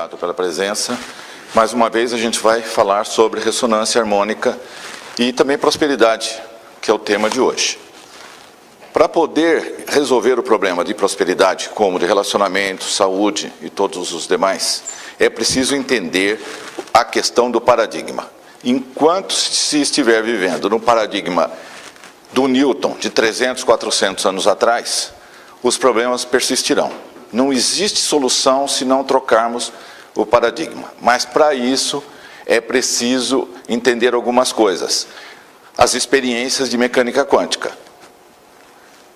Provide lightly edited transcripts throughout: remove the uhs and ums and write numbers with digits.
Obrigado pela presença. Mais uma vez a gente vai falar sobre ressonância harmônica e também prosperidade, que é o tema de hoje. Para poder resolver o problema de prosperidade, como de relacionamento, saúde e todos os demais, é preciso entender a questão do paradigma. Enquanto se estiver vivendo no paradigma do Newton, de 300, 400 anos atrás, os problemas persistirão. Não existe solução se não trocarmos o paradigma. Mas para isso é preciso entender algumas coisas. As experiências de mecânica quântica.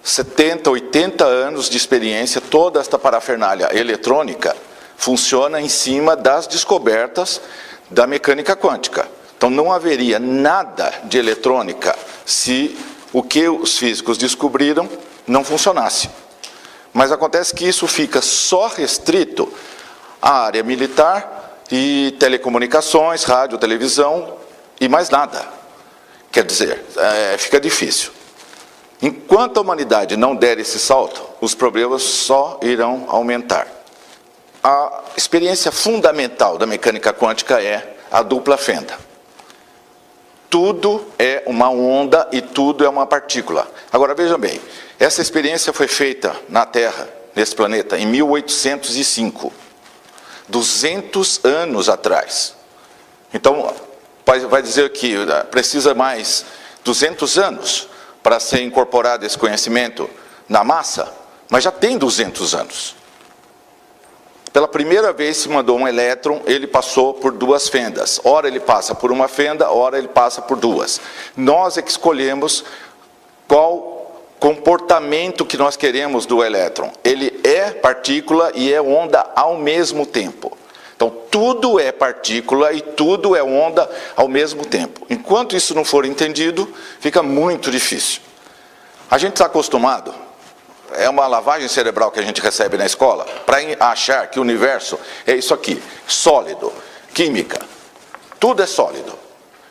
70, 80 anos de experiência, toda esta parafernália eletrônica funciona em cima das descobertas da mecânica quântica. Então não haveria nada de eletrônica se o que os físicos descobriram não funcionasse. Mas acontece que isso fica só restrito à área militar e telecomunicações, rádio, televisão e mais nada. Quer dizer, fica difícil. Enquanto a humanidade não der esse salto, os problemas só irão aumentar. A experiência fundamental da mecânica quântica é a dupla fenda. Tudo é uma onda e tudo é uma partícula. Agora vejam bem, essa experiência foi feita na Terra, nesse planeta, em 1805. 200 anos atrás. Então, vai dizer que precisa mais 200 anos para ser incorporado esse conhecimento na massa, mas já tem 200 anos. Pela primeira vez se mandou um elétron, ele passou por duas fendas. Ora ele passa por uma fenda, ora ele passa por duas. Nós é que escolhemos qual comportamento que nós queremos do elétron. Ele é partícula e é onda ao mesmo tempo. Então tudo é partícula e tudo é onda ao mesmo tempo. Enquanto isso não for entendido, fica muito difícil. A gente está acostumado, é uma lavagem cerebral que a gente recebe na escola, para achar que o universo é isso aqui, sólido, química. Tudo é sólido.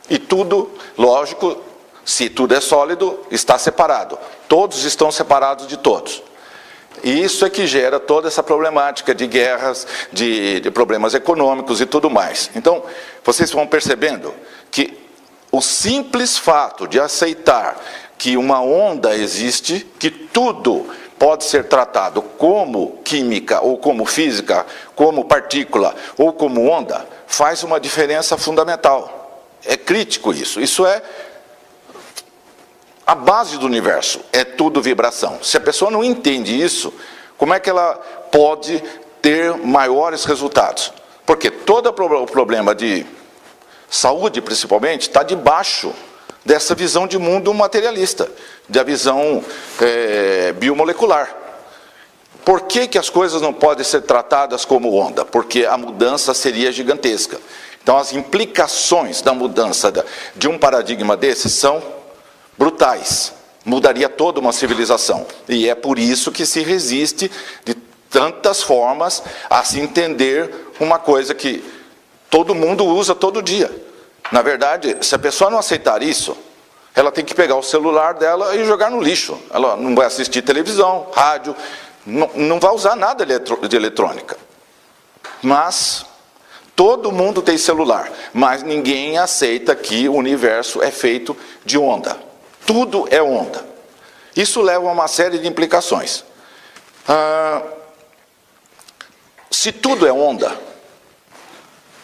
E tudo, lógico, se tudo é sólido, está separado. Todos estão separados de todos. E isso é que gera toda essa problemática de guerras, de problemas econômicos e tudo mais. Então, vocês vão percebendo que o simples fato de aceitar que uma onda existe, que tudo pode ser tratado como química, ou como física, como partícula, ou como onda, faz uma diferença fundamental. É crítico isso. Isso é a base do universo, é tudo vibração. Se a pessoa não entende isso, como é que ela pode ter maiores resultados? Porque todo o problema de saúde, principalmente, está debaixo dessa visão de mundo materialista, da visão biomolecular. Por que as coisas não podem ser tratadas como onda? Porque a mudança seria gigantesca. Então as implicações da mudança de um paradigma desse são brutais, mudaria toda uma civilização. E é por isso que se resiste de tantas formas a se entender uma coisa que todo mundo usa todo dia. Na verdade, se a pessoa não aceitar isso, ela tem que pegar o celular dela e jogar no lixo. Ela não vai assistir televisão, rádio, não vai usar nada de eletrônica. Mas todo mundo tem celular, mas ninguém aceita que o universo é feito de onda. Tudo é onda. Isso leva a uma série de implicações. Se tudo é onda,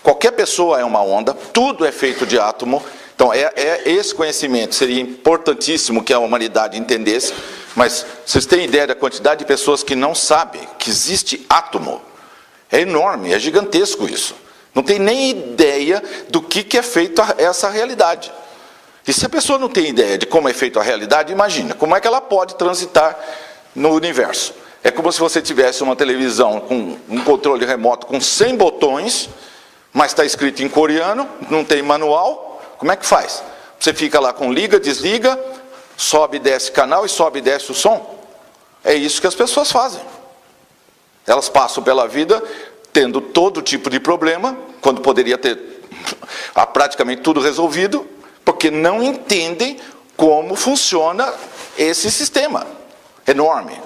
qualquer pessoa é uma onda, tudo é feito de átomo. Então, esse conhecimento seria importantíssimo que a humanidade entendesse, mas vocês têm ideia da quantidade de pessoas que não sabem que existe átomo? É enorme, é gigantesco isso. Não tem nem ideia do que é feito essa realidade. E se a pessoa não tem ideia de como é feita a realidade, imagina, como é que ela pode transitar no universo? É como se você tivesse uma televisão com um controle remoto com 100 botões, mas está escrito em coreano, não tem manual, como é que faz? Você fica lá com liga, desliga, sobe e desce canal e sobe e desce o som. É isso que as pessoas fazem. Elas passam pela vida tendo todo tipo de problema, quando poderia ter praticamente tudo resolvido, porque não entendem como funciona esse sistema enorme.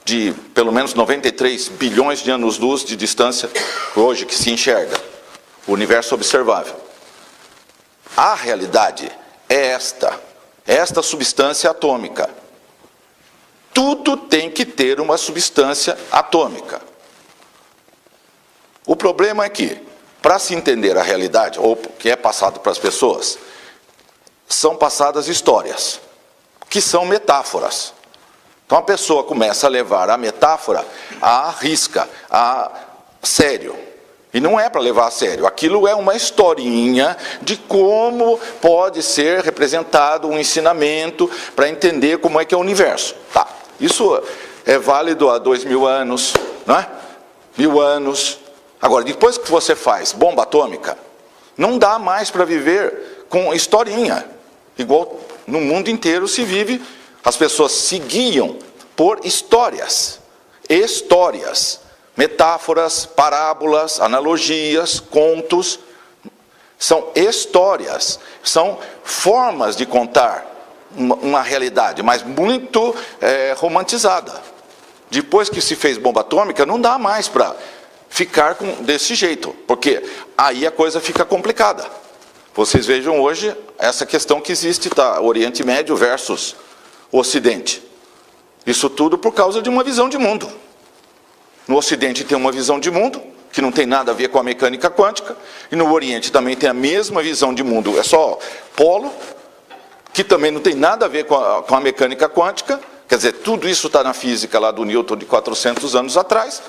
de pelo menos 93 bilhões de anos-luz de distância hoje que se enxerga, o universo observável. A realidade é esta substância atômica. Tudo tem que ter uma substância atômica. O problema é que, para se entender a realidade, ou o que é passado para as pessoas, são passadas histórias, que são metáforas. Então a pessoa começa a levar a metáfora à risca, a sério. E não é para levar a sério, aquilo é uma historinha de como pode ser representado um ensinamento para entender como é que é o universo. Tá, isso é válido há 2000 anos, não é? 1000 anos. Agora, depois que você faz bomba atômica, não dá mais para viver com historinha. Igual no mundo inteiro se vive, as pessoas se guiam por histórias, metáforas, parábolas, analogias, contos. São histórias, são formas de contar uma realidade, mas muito romantizada. Depois que se fez bomba atômica, não dá mais para ficar desse jeito, porque aí a coisa fica complicada. Vocês vejam hoje essa questão que existe, tá? Oriente Médio versus Ocidente. Isso tudo por causa de uma visão de mundo. No Ocidente tem uma visão de mundo, que não tem nada a ver com a mecânica quântica, e no Oriente também tem a mesma visão de mundo, é só polo, que também não tem nada a ver com a mecânica quântica, quer dizer, tudo isso está na física lá do Newton de 400 anos atrás,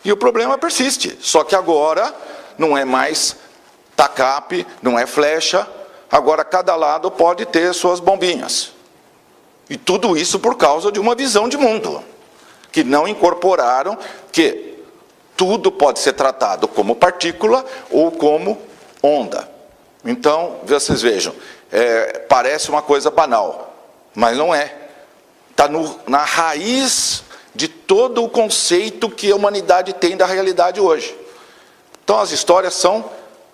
e o problema persiste, só que agora não é mais TACAP, não é flecha, agora cada lado pode ter suas bombinhas. E tudo isso por causa de uma visão de mundo, que não incorporaram que tudo pode ser tratado como partícula ou como onda. Então, vocês vejam, parece uma coisa banal, mas não é. Está na raiz de todo o conceito que a humanidade tem da realidade hoje. Então, as histórias são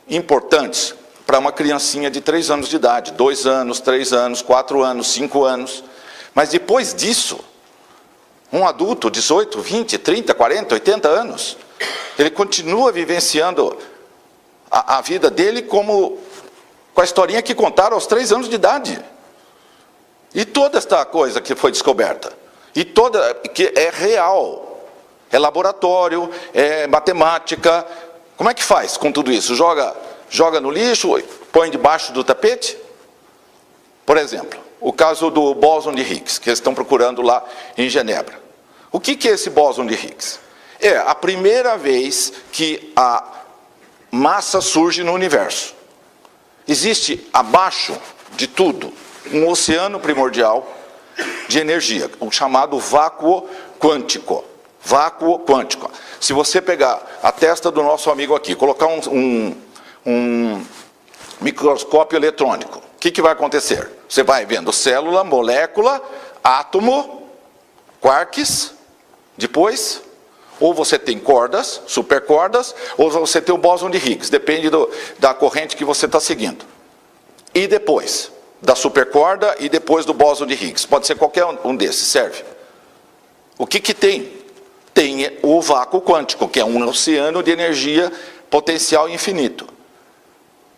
importantes para uma criancinha de 3 anos de idade, 2 anos, 3 anos, 4 anos, 5 anos. Mas depois disso, um adulto, 18, 20, 30, 40, 80 anos, ele continua vivenciando a vida dele com a historinha que contaram aos 3 anos de idade. E toda esta coisa que foi descoberta, e toda que é real, é laboratório, é matemática. Como é que faz com tudo isso? Joga no lixo, põe debaixo do tapete? Por exemplo, o caso do bóson de Higgs, que eles estão procurando lá em Genebra. O que é esse bóson de Higgs? É a primeira vez que a massa surge no universo. Existe abaixo de tudo um oceano primordial de energia, o chamado vácuo quântico. Vácuo quântico. Se você pegar a testa do nosso amigo aqui, colocar um microscópio eletrônico, o que vai acontecer? Você vai vendo célula, molécula, átomo, quarks, depois, ou você tem cordas, supercordas, ou você tem o bóson de Higgs, depende da corrente que você está seguindo. E depois da supercorda e depois do bóson de Higgs, pode ser qualquer um desses, serve. O que tem? Tem o vácuo quântico, que é um oceano de energia potencial infinito.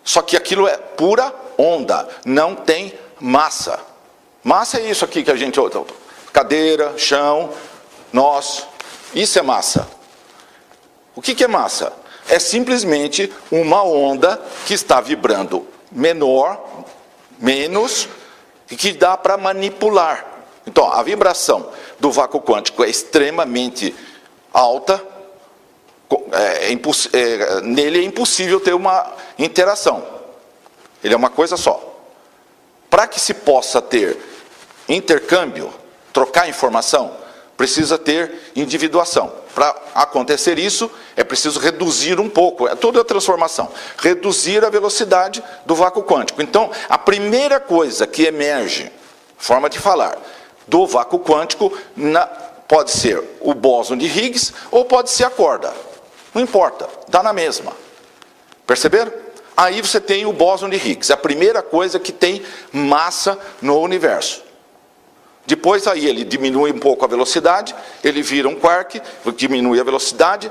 Só que aquilo é pura onda, não tem massa. Massa é isso aqui que a gente... Cadeira, chão, nós... Isso é massa. O que é massa? É simplesmente uma onda que está vibrando menor, menos, e que dá para manipular. Então, a vibração do vácuo quântico é extremamente alta, nele é impossível ter uma interação. Ele é uma coisa só. Para que se possa ter intercâmbio, trocar informação, precisa ter individuação. Para acontecer isso, é preciso reduzir um pouco, é toda a transformação, reduzir a velocidade do vácuo quântico. Então, a primeira coisa que emerge, forma de falar, do vácuo quântico, pode ser o bóson de Higgs ou pode ser a corda. Não importa, dá na mesma. Perceberam? Aí você tem o bóson de Higgs, a primeira coisa que tem massa no universo. Depois aí ele diminui um pouco a velocidade, ele vira um quark, diminui a velocidade,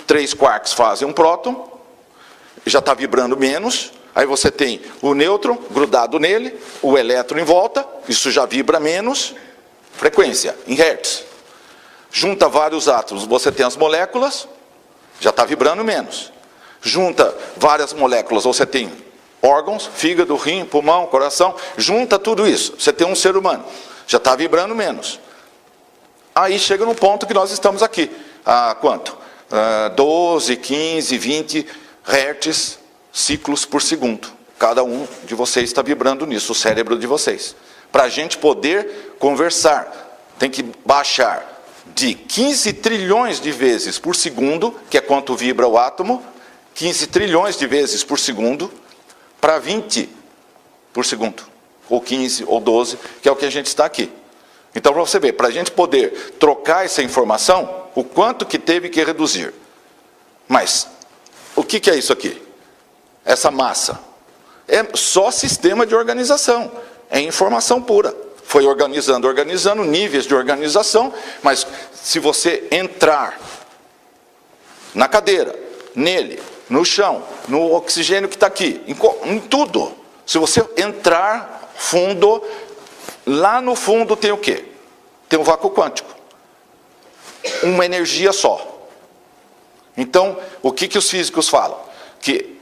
3 quarks fazem um próton, já está vibrando menos, aí você tem o nêutron grudado nele, o elétron em volta, isso já vibra menos, frequência, em hertz. Junta vários átomos, você tem as moléculas, já está vibrando menos. Junta várias moléculas, você tem órgãos, fígado, rim, pulmão, coração, junta tudo isso, você tem um ser humano. Já está vibrando menos. Aí chega no ponto que nós estamos aqui. A quanto? 12, 15, 20 hertz ciclos por segundo. Cada um de vocês está vibrando nisso, o cérebro de vocês. Para a gente poder conversar, tem que baixar de 15 trilhões de vezes por segundo, que é quanto vibra o átomo, 15 trilhões de vezes por segundo, para 20 por segundo. Ou 15, ou 12, que é o que a gente está aqui. Então, para você ver, para a gente poder trocar essa informação, o quanto que teve que reduzir. Mas, o que é isso aqui? Essa massa. É só sistema de organização. É informação pura. Foi organizando, níveis de organização, mas se você entrar na cadeira, nele, no chão, no oxigênio que está aqui, em tudo, se você entrar fundo, lá no fundo tem o quê? Tem um vácuo quântico. Uma energia só. Então, o que os físicos falam? Que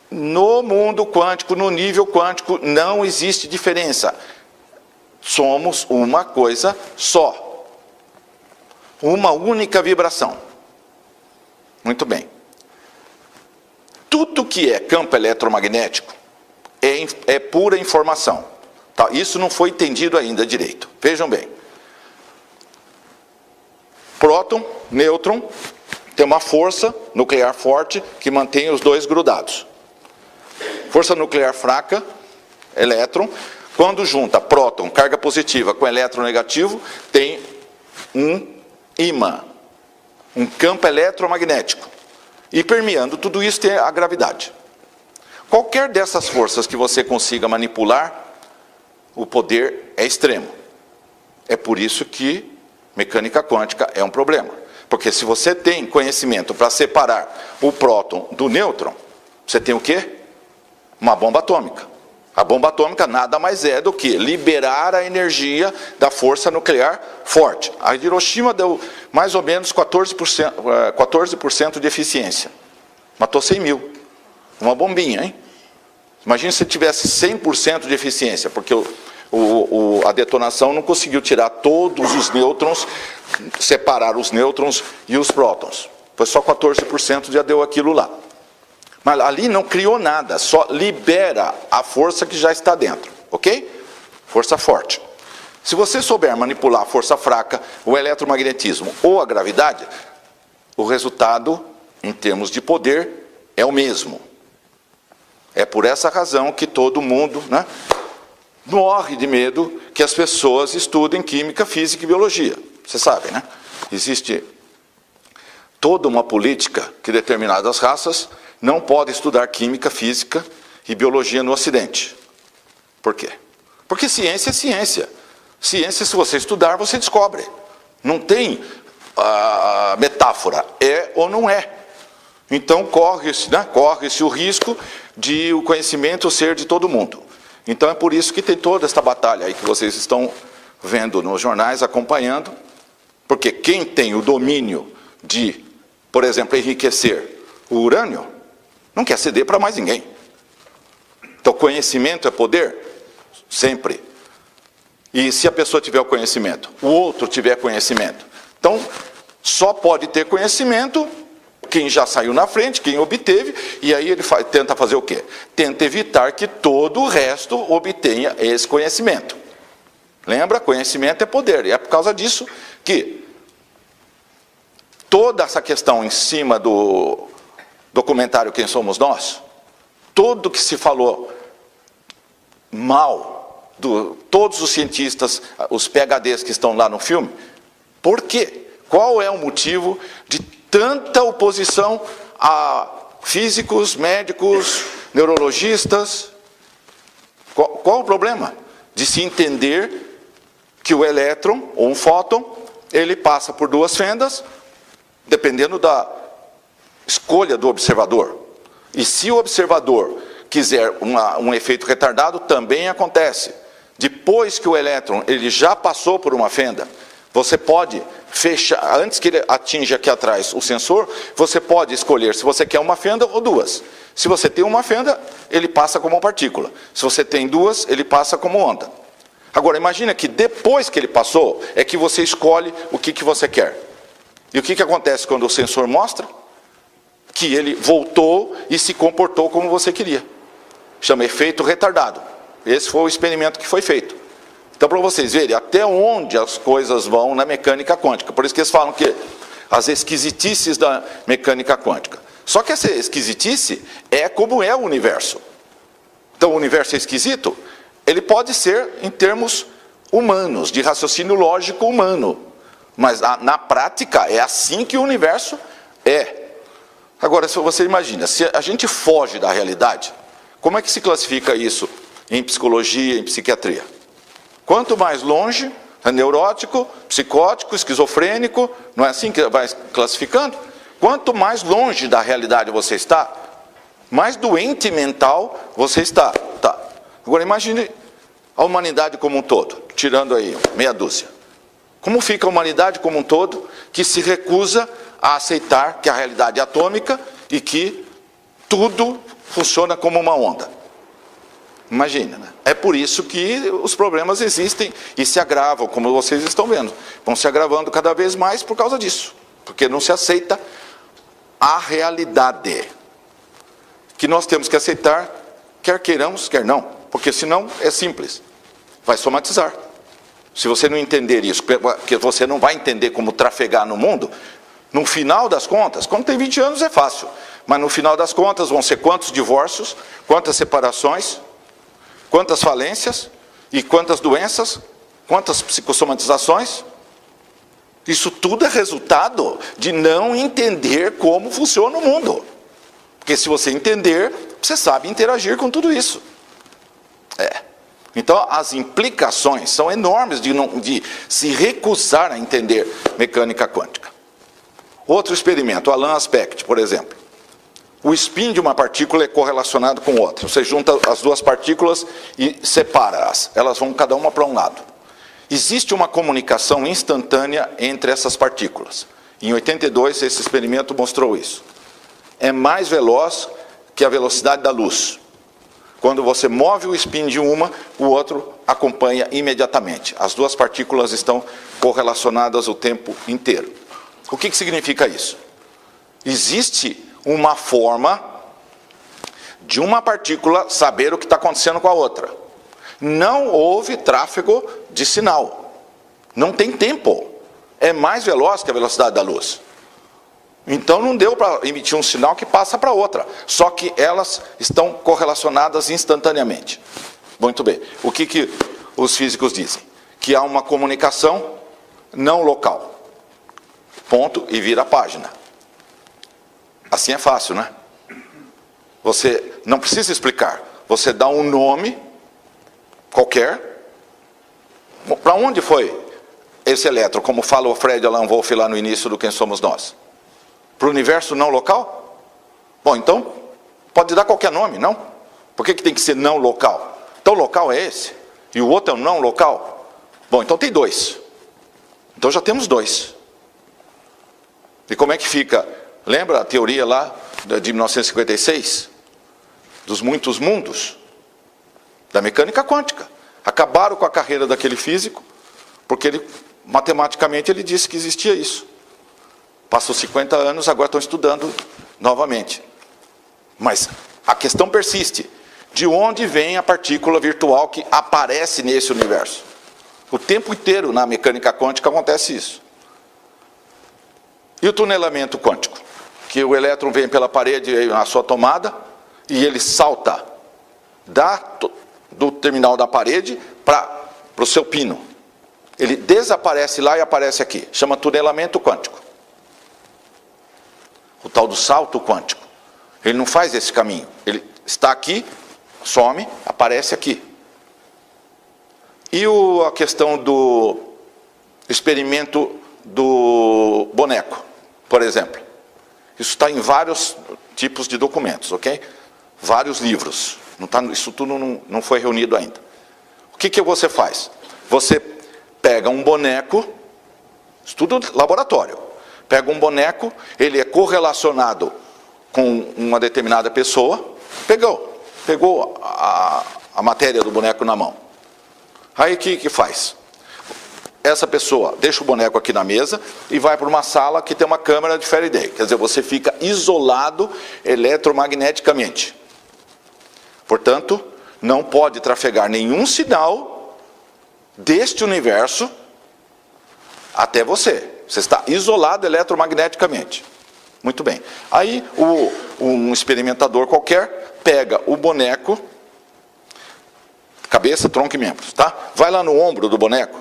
no mundo quântico, no nível quântico, não existe diferença. Somos uma coisa só. Uma única vibração. Muito bem. Tudo que é campo eletromagnético é pura informação. Tá? Isso não foi entendido ainda direito. Vejam bem. Próton, nêutron, tem uma força nuclear forte que mantém os dois grudados. Força nuclear fraca, elétron. Quando junta próton, carga positiva, com elétron negativo, tem um ímã, um campo eletromagnético. E permeando tudo isso tem a gravidade. Qualquer dessas forças que você consiga manipular, o poder é extremo. É por isso que mecânica quântica é um problema. Porque se você tem conhecimento para separar o próton do nêutron, você tem o quê? Uma bomba atômica. A bomba atômica nada mais é do que liberar a energia da força nuclear forte. A Hiroshima deu mais ou menos 14% de eficiência. Matou 100 mil. Uma bombinha, hein? Imagina se tivesse 100% de eficiência, porque a detonação não conseguiu tirar todos os nêutrons, separar os nêutrons e os prótons. Foi só 14% já deu aquilo lá. Mas ali não criou nada, só libera a força que já está dentro, ok? Força forte. Se você souber manipular a força fraca, o eletromagnetismo ou a gravidade, o resultado, em termos de poder, é o mesmo. É por essa razão que todo mundo, né, morre de medo que as pessoas estudem química, física e biologia. Você sabe, né? Existe toda uma política que determinadas raças não podem estudar química, física e biologia no Ocidente. Por quê? Porque ciência é ciência. Ciência, se você estudar, você descobre. Não tem metáfora, é ou não é. Então corre-se o risco de o conhecimento ser de todo mundo. Então é por isso que tem toda esta batalha aí que vocês estão vendo nos jornais, acompanhando, porque quem tem o domínio de, por exemplo, enriquecer o urânio, não quer ceder para mais ninguém. Então conhecimento é poder? Sempre. E se a pessoa tiver o conhecimento, o outro tiver conhecimento, então só pode ter conhecimento quem já saiu na frente, quem obteve, e aí ele tenta fazer o quê? Tenta evitar que todo o resto obtenha esse conhecimento. Lembra? Conhecimento é poder, e é por causa disso que toda essa questão em cima do documentário Quem Somos Nós, tudo que se falou mal, todos os cientistas, os PhDs que estão lá no filme, por quê? Qual é o motivo de tanta oposição a físicos, médicos, neurologistas? Qual o problema? De se entender que o elétron, ou um fóton, ele passa por duas fendas, dependendo da escolha do observador. E se o observador quiser um efeito retardado, também acontece. Depois que o elétron ele já passou por uma fenda, você pode fechar, antes que ele atinja aqui atrás o sensor, você pode escolher se você quer uma fenda ou duas. Se você tem uma fenda, ele passa como uma partícula. Se você tem duas, ele passa como onda. Agora, imagina que depois que ele passou, é que você escolhe o que você quer. E o que acontece quando o sensor mostra? Que ele voltou e se comportou como você queria. Chama efeito retardado. Esse foi o experimento que foi feito. Então, para vocês verem até onde as coisas vão na mecânica quântica. Por isso que eles falam que as esquisitices da mecânica quântica. Só que essa esquisitice é como é o universo. Então, o universo é esquisito? Ele pode ser em termos humanos, de raciocínio lógico humano. Mas na prática é assim que o universo é. Agora, se você imagina, se a gente foge da realidade, como é que se classifica isso em psicologia, em psiquiatria? Quanto mais longe, é neurótico, psicótico, esquizofrênico, não é assim que vai classificando? Quanto mais longe da realidade você está, mais doente mental você está. Tá. Agora imagine a humanidade como um todo, tirando aí meia dúzia. Como fica a humanidade como um todo que se recusa a aceitar que a realidade é atômica e que tudo funciona como uma onda? Imagina, né? É por isso que os problemas existem e se agravam, como vocês estão vendo. Vão se agravando cada vez mais por causa disso. Porque não se aceita a realidade. Que nós temos que aceitar, quer queiramos, quer não. Porque senão é simples. Vai somatizar. Se você não entender isso, porque você não vai entender como trafegar no mundo, no final das contas, quando tem 20 anos é fácil. Mas no final das contas vão ser quantos divórcios, quantas separações, quantas falências e quantas doenças, quantas psicossomatizações. Isso tudo é resultado de não entender como funciona o mundo. Porque se você entender, você sabe interagir com tudo isso. Então as implicações são enormes de se recusar a entender mecânica quântica. Outro experimento, Alan Aspect, por exemplo. O spin de uma partícula é correlacionado com outra. Você junta as duas partículas e separa-as. Elas vão cada uma para um lado. Existe uma comunicação instantânea entre essas partículas. Em 82, esse experimento mostrou isso. É mais veloz que a velocidade da luz. Quando você move o spin de uma, o outro acompanha imediatamente. As duas partículas estão correlacionadas o tempo inteiro. O que significa isso? Existe uma forma de uma partícula saber o que está acontecendo com a outra. Não houve tráfego de sinal. Não tem tempo. É mais veloz que a velocidade da luz. Então não deu para emitir um sinal que passa para outra. Só que elas estão correlacionadas instantaneamente. Muito bem. O que os físicos dizem? Que há uma comunicação não local. Ponto e vira a página. Assim é fácil, né? Você não precisa explicar. Você dá um nome qualquer. Para onde foi esse elétron? Como fala o Fred Alan Wolf lá no início do Quem Somos Nós. Para o universo não local? Bom, então, pode dar qualquer nome, não? Por que tem que ser não local? Então, o local é esse, e o outro é o não local? Bom, então tem dois. Então já temos dois. E como é que fica? Lembra a teoria lá de 1956? Dos muitos mundos? Da mecânica quântica. Acabaram com a carreira daquele físico, porque ele, matematicamente ele disse que existia isso. Passou 50 anos, agora estão estudando novamente. Mas a questão persiste. De onde vem a partícula virtual que aparece nesse universo? O tempo inteiro na mecânica quântica acontece isso. E o tunelamento quântico? Que o elétron vem pela parede, a sua tomada, e ele salta do terminal da parede para o seu pino. Ele desaparece lá e aparece aqui. Chama tunelamento quântico. O tal do salto quântico. Ele não faz esse caminho. Ele está aqui, some, aparece aqui. E a questão do experimento do boneco, por exemplo. Isso está em vários tipos de documentos, ok? Vários livros. Isso tudo não foi reunido ainda. O que você faz? Você pega um boneco, estudo laboratório, pega um boneco, ele é correlacionado com uma determinada pessoa, pegou a matéria do boneco na mão. Aí o que faz? Essa pessoa deixa o boneco aqui na mesa e vai para uma sala que tem uma câmera de Faraday. Quer dizer, você fica isolado eletromagneticamente. Portanto, não pode trafegar nenhum sinal deste universo até você. Você está isolado eletromagneticamente. Muito bem. Aí, um experimentador qualquer pega o boneco, cabeça, tronco e membros, tá? Vai lá no ombro do boneco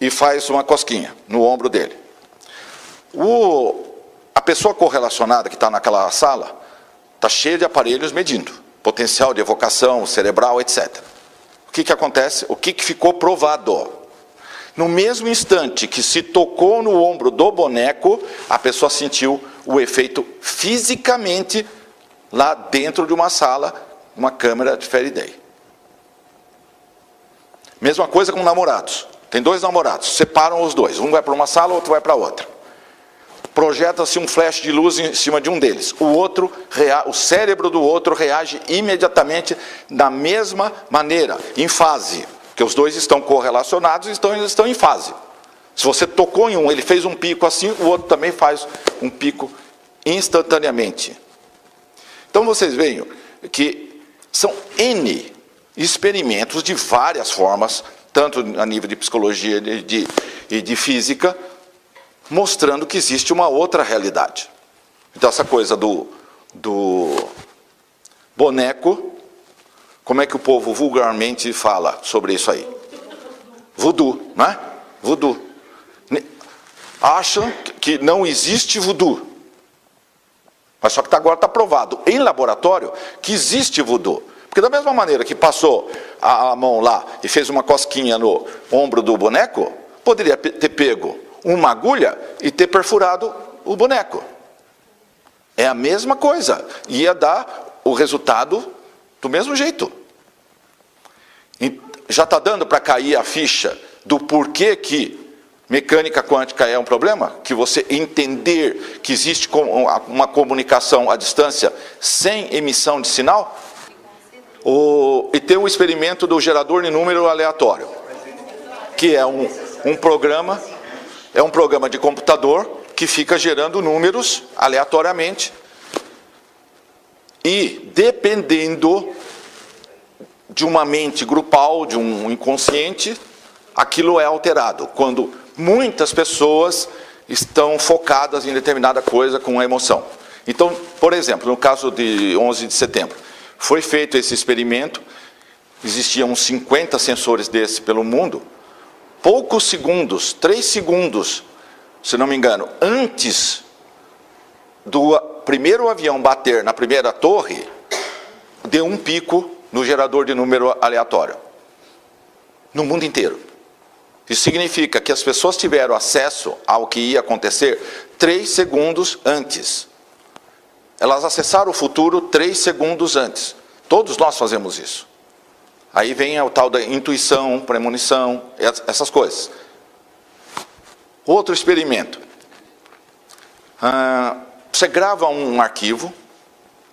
e faz uma cosquinha no ombro dele. A pessoa correlacionada que está naquela sala está cheia de aparelhos medindo potencial de evocação cerebral, etc. O que acontece? O que ficou provado? No mesmo instante que se tocou no ombro do boneco, a pessoa sentiu o efeito fisicamente lá dentro de uma sala, uma câmera de Faraday. Mesma coisa com namorados. Tem dois namorados, separam os dois. Um vai para uma sala, o outro vai para outra. Projeta-se um flash de luz em cima de um deles. O cérebro do outro reage imediatamente da mesma maneira, em fase. Porque os dois estão correlacionados e estão em fase. Se você tocou em um, ele fez um pico assim, o outro também faz um pico instantaneamente. Então vocês veem que são N experimentos de várias formas, tanto a nível de psicologia e de física, mostrando que existe uma outra realidade. Então essa coisa do boneco, como é que o povo vulgarmente fala sobre isso aí? Voodoo, não é? Voodoo. Acham que não existe voodoo. Mas só que agora está provado em laboratório que existe voodoo. Porque da mesma maneira que passou a mão lá e fez uma cosquinha no ombro do boneco, poderia ter pego uma agulha e ter perfurado o boneco. É a mesma coisa. Ia dar o resultado do mesmo jeito. E já está dando para cair a ficha do porquê que mecânica quântica é um problema? Que você entender que existe uma comunicação à distância sem emissão de sinal? E tem o experimento do gerador de número aleatório, que é um programa de computador que fica gerando números aleatoriamente e dependendo de uma mente grupal, de um inconsciente, aquilo é alterado, quando muitas pessoas estão focadas em determinada coisa com a emoção. Então, por exemplo, no caso de 11 de setembro, foi feito esse experimento, existiam uns 50 sensores desse pelo mundo, poucos segundos, 3 segundos, se não me engano, antes do primeiro avião bater na primeira torre, deu um pico no gerador de número aleatório, no mundo inteiro. Isso significa que as pessoas tiveram acesso ao que ia acontecer 3 segundos antes. Elas acessaram o futuro 3 segundos antes. Todos nós fazemos isso. Aí vem o tal da intuição, premonição, essas coisas. Outro experimento. Você grava um arquivo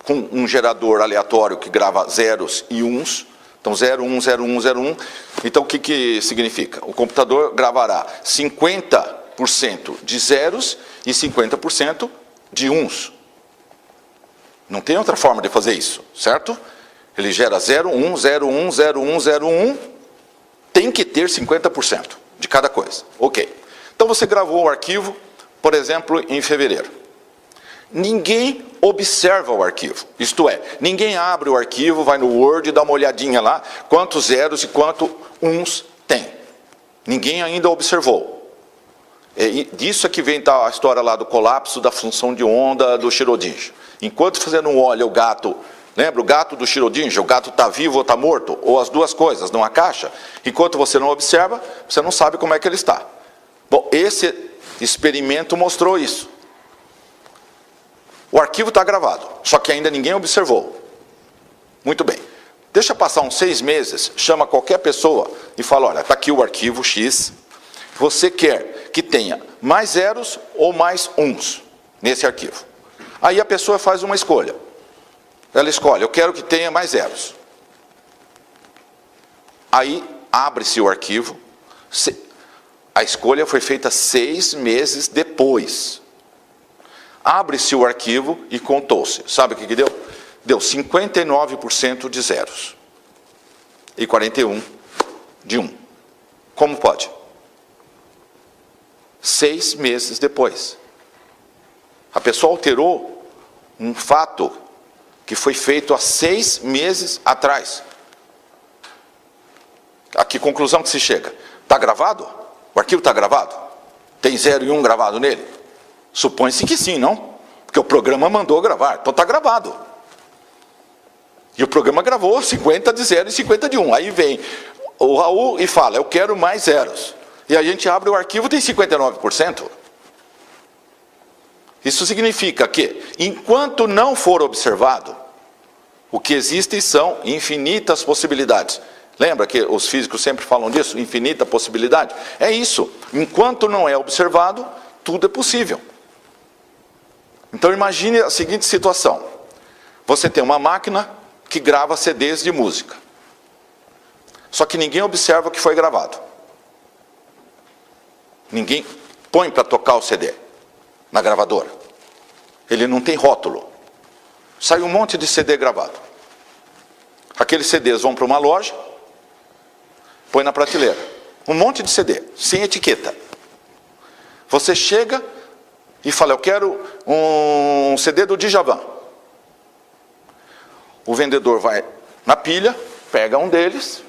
com um gerador aleatório que grava zeros e uns. Então 0, 1, 0, 1, 0, 1. Então o que significa? O computador gravará 50% de zeros e 50% de uns. Não tem outra forma de fazer isso, certo? Ele gera 0, 1, 0, 1, 0, 1, 0, 1. Tem que ter 50% de cada coisa. Ok. Então você gravou o arquivo, por exemplo, em fevereiro. Ninguém observa o arquivo. Isto é, ninguém abre o arquivo, vai no Word e dá uma olhadinha lá, quantos zeros e quantos uns tem. Ninguém ainda observou. Disso é que vem a história lá do colapso da função de onda do Schrödinger. Enquanto você não olha o gato Lembra o gato do Schrödinger? O gato está vivo ou está morto? Ou as duas coisas, numa caixa? Enquanto você não observa, você não sabe como é que ele está. Bom, esse experimento mostrou isso. O arquivo está gravado, só que ainda ninguém observou. Muito bem. Deixa passar uns 6 meses, chama qualquer pessoa e fala, olha, está aqui o arquivo X. Você quer que tenha mais zeros ou mais uns nesse arquivo. Aí a pessoa faz uma escolha. Ela escolhe, eu quero que tenha mais zeros. Aí abre-se o arquivo. A escolha foi feita 6 meses depois. Abre-se o arquivo e contou-se. Sabe o que deu? Deu 59% de zeros. E 41% de 1. Como pode? 6 meses depois. A pessoa alterou um fato que foi feito há 6 meses atrás. A que conclusão que se chega? Está gravado? O arquivo está gravado? Tem 0 e 1 gravado nele? Supõe-se que sim, não? Porque o programa mandou gravar, então está gravado. E o programa gravou 50 de 0 e 50 de 1. Aí vem o Raul e fala, eu quero mais zeros. E a gente abre o arquivo e tem 59%. Isso significa que, enquanto não for observado, o que existe são infinitas possibilidades. Lembra que os físicos sempre falam disso? Infinita possibilidade? É isso. Enquanto não é observado, tudo é possível. Então imagine a seguinte situação. Você tem uma máquina que grava CDs de música. Só que ninguém observa o que foi gravado. Ninguém põe para tocar o CD na gravadora. Ele não tem rótulo. Sai um monte de CD gravado. Aqueles CDs vão para uma loja, põe na prateleira. Um monte de CD, sem etiqueta. Você chega e fala, eu quero um CD do Djavan. O vendedor vai na pilha, pega um deles,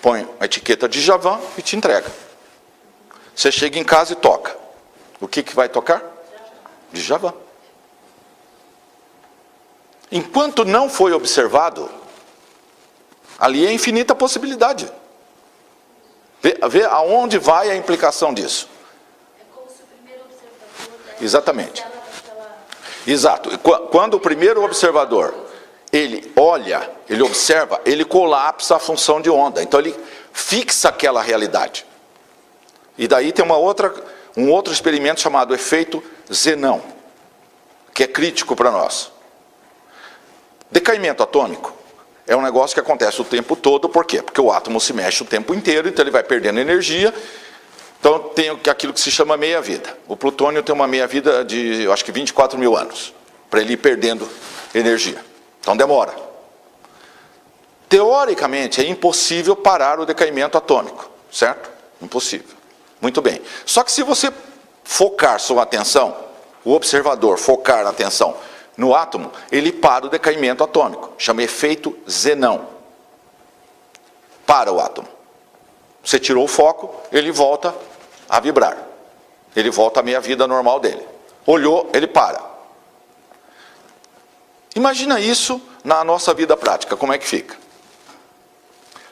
põe a etiqueta Djavan e te entrega. Você chega em casa e toca. O que vai tocar? Djavan. Enquanto não foi observado, ali é infinita possibilidade. Vê aonde vai a implicação disso. É como se o primeiro observador... Exatamente. Exato. Quando o primeiro observador, ele olha, ele observa, ele colapsa a função de onda. Então ele fixa aquela realidade. E daí tem um outro experimento chamado efeito Zenão, que é crítico para nós. Decaimento atômico é um negócio que acontece o tempo todo, por quê? Porque o átomo se mexe o tempo inteiro, então ele vai perdendo energia. Então tem aquilo que se chama meia-vida. O plutônio tem uma meia-vida de, eu acho que 24 mil anos, para ele ir perdendo energia. Então demora. Teoricamente é impossível parar o decaimento atômico, certo? Impossível. Muito bem. Só que se você focar sua atenção, o observador focar a atenção no átomo, ele para o decaimento atômico. Chama efeito Zenão. Para o átomo. Você tirou o foco, ele volta a vibrar. Ele volta à meia-vida normal dele. Olhou, ele para. Imagina isso na nossa vida prática, como é que fica?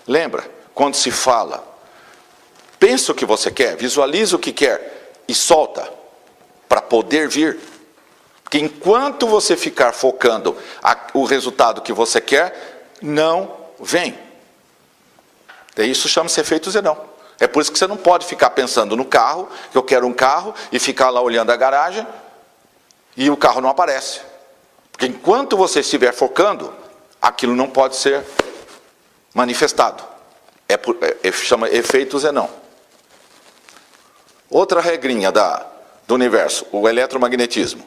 Lembra, quando se fala, pensa o que você quer, visualiza o que quer e solta para poder vir. Porque enquanto você ficar focando o resultado que você quer, não vem. E isso chama-se efeito Zenão. É por isso que você não pode ficar pensando no carro, que eu quero um carro, e ficar lá olhando a garagem, e o carro não aparece. Porque enquanto você estiver focando, aquilo não pode ser manifestado. Chama efeito Zenão. Outra regrinha do universo, o eletromagnetismo.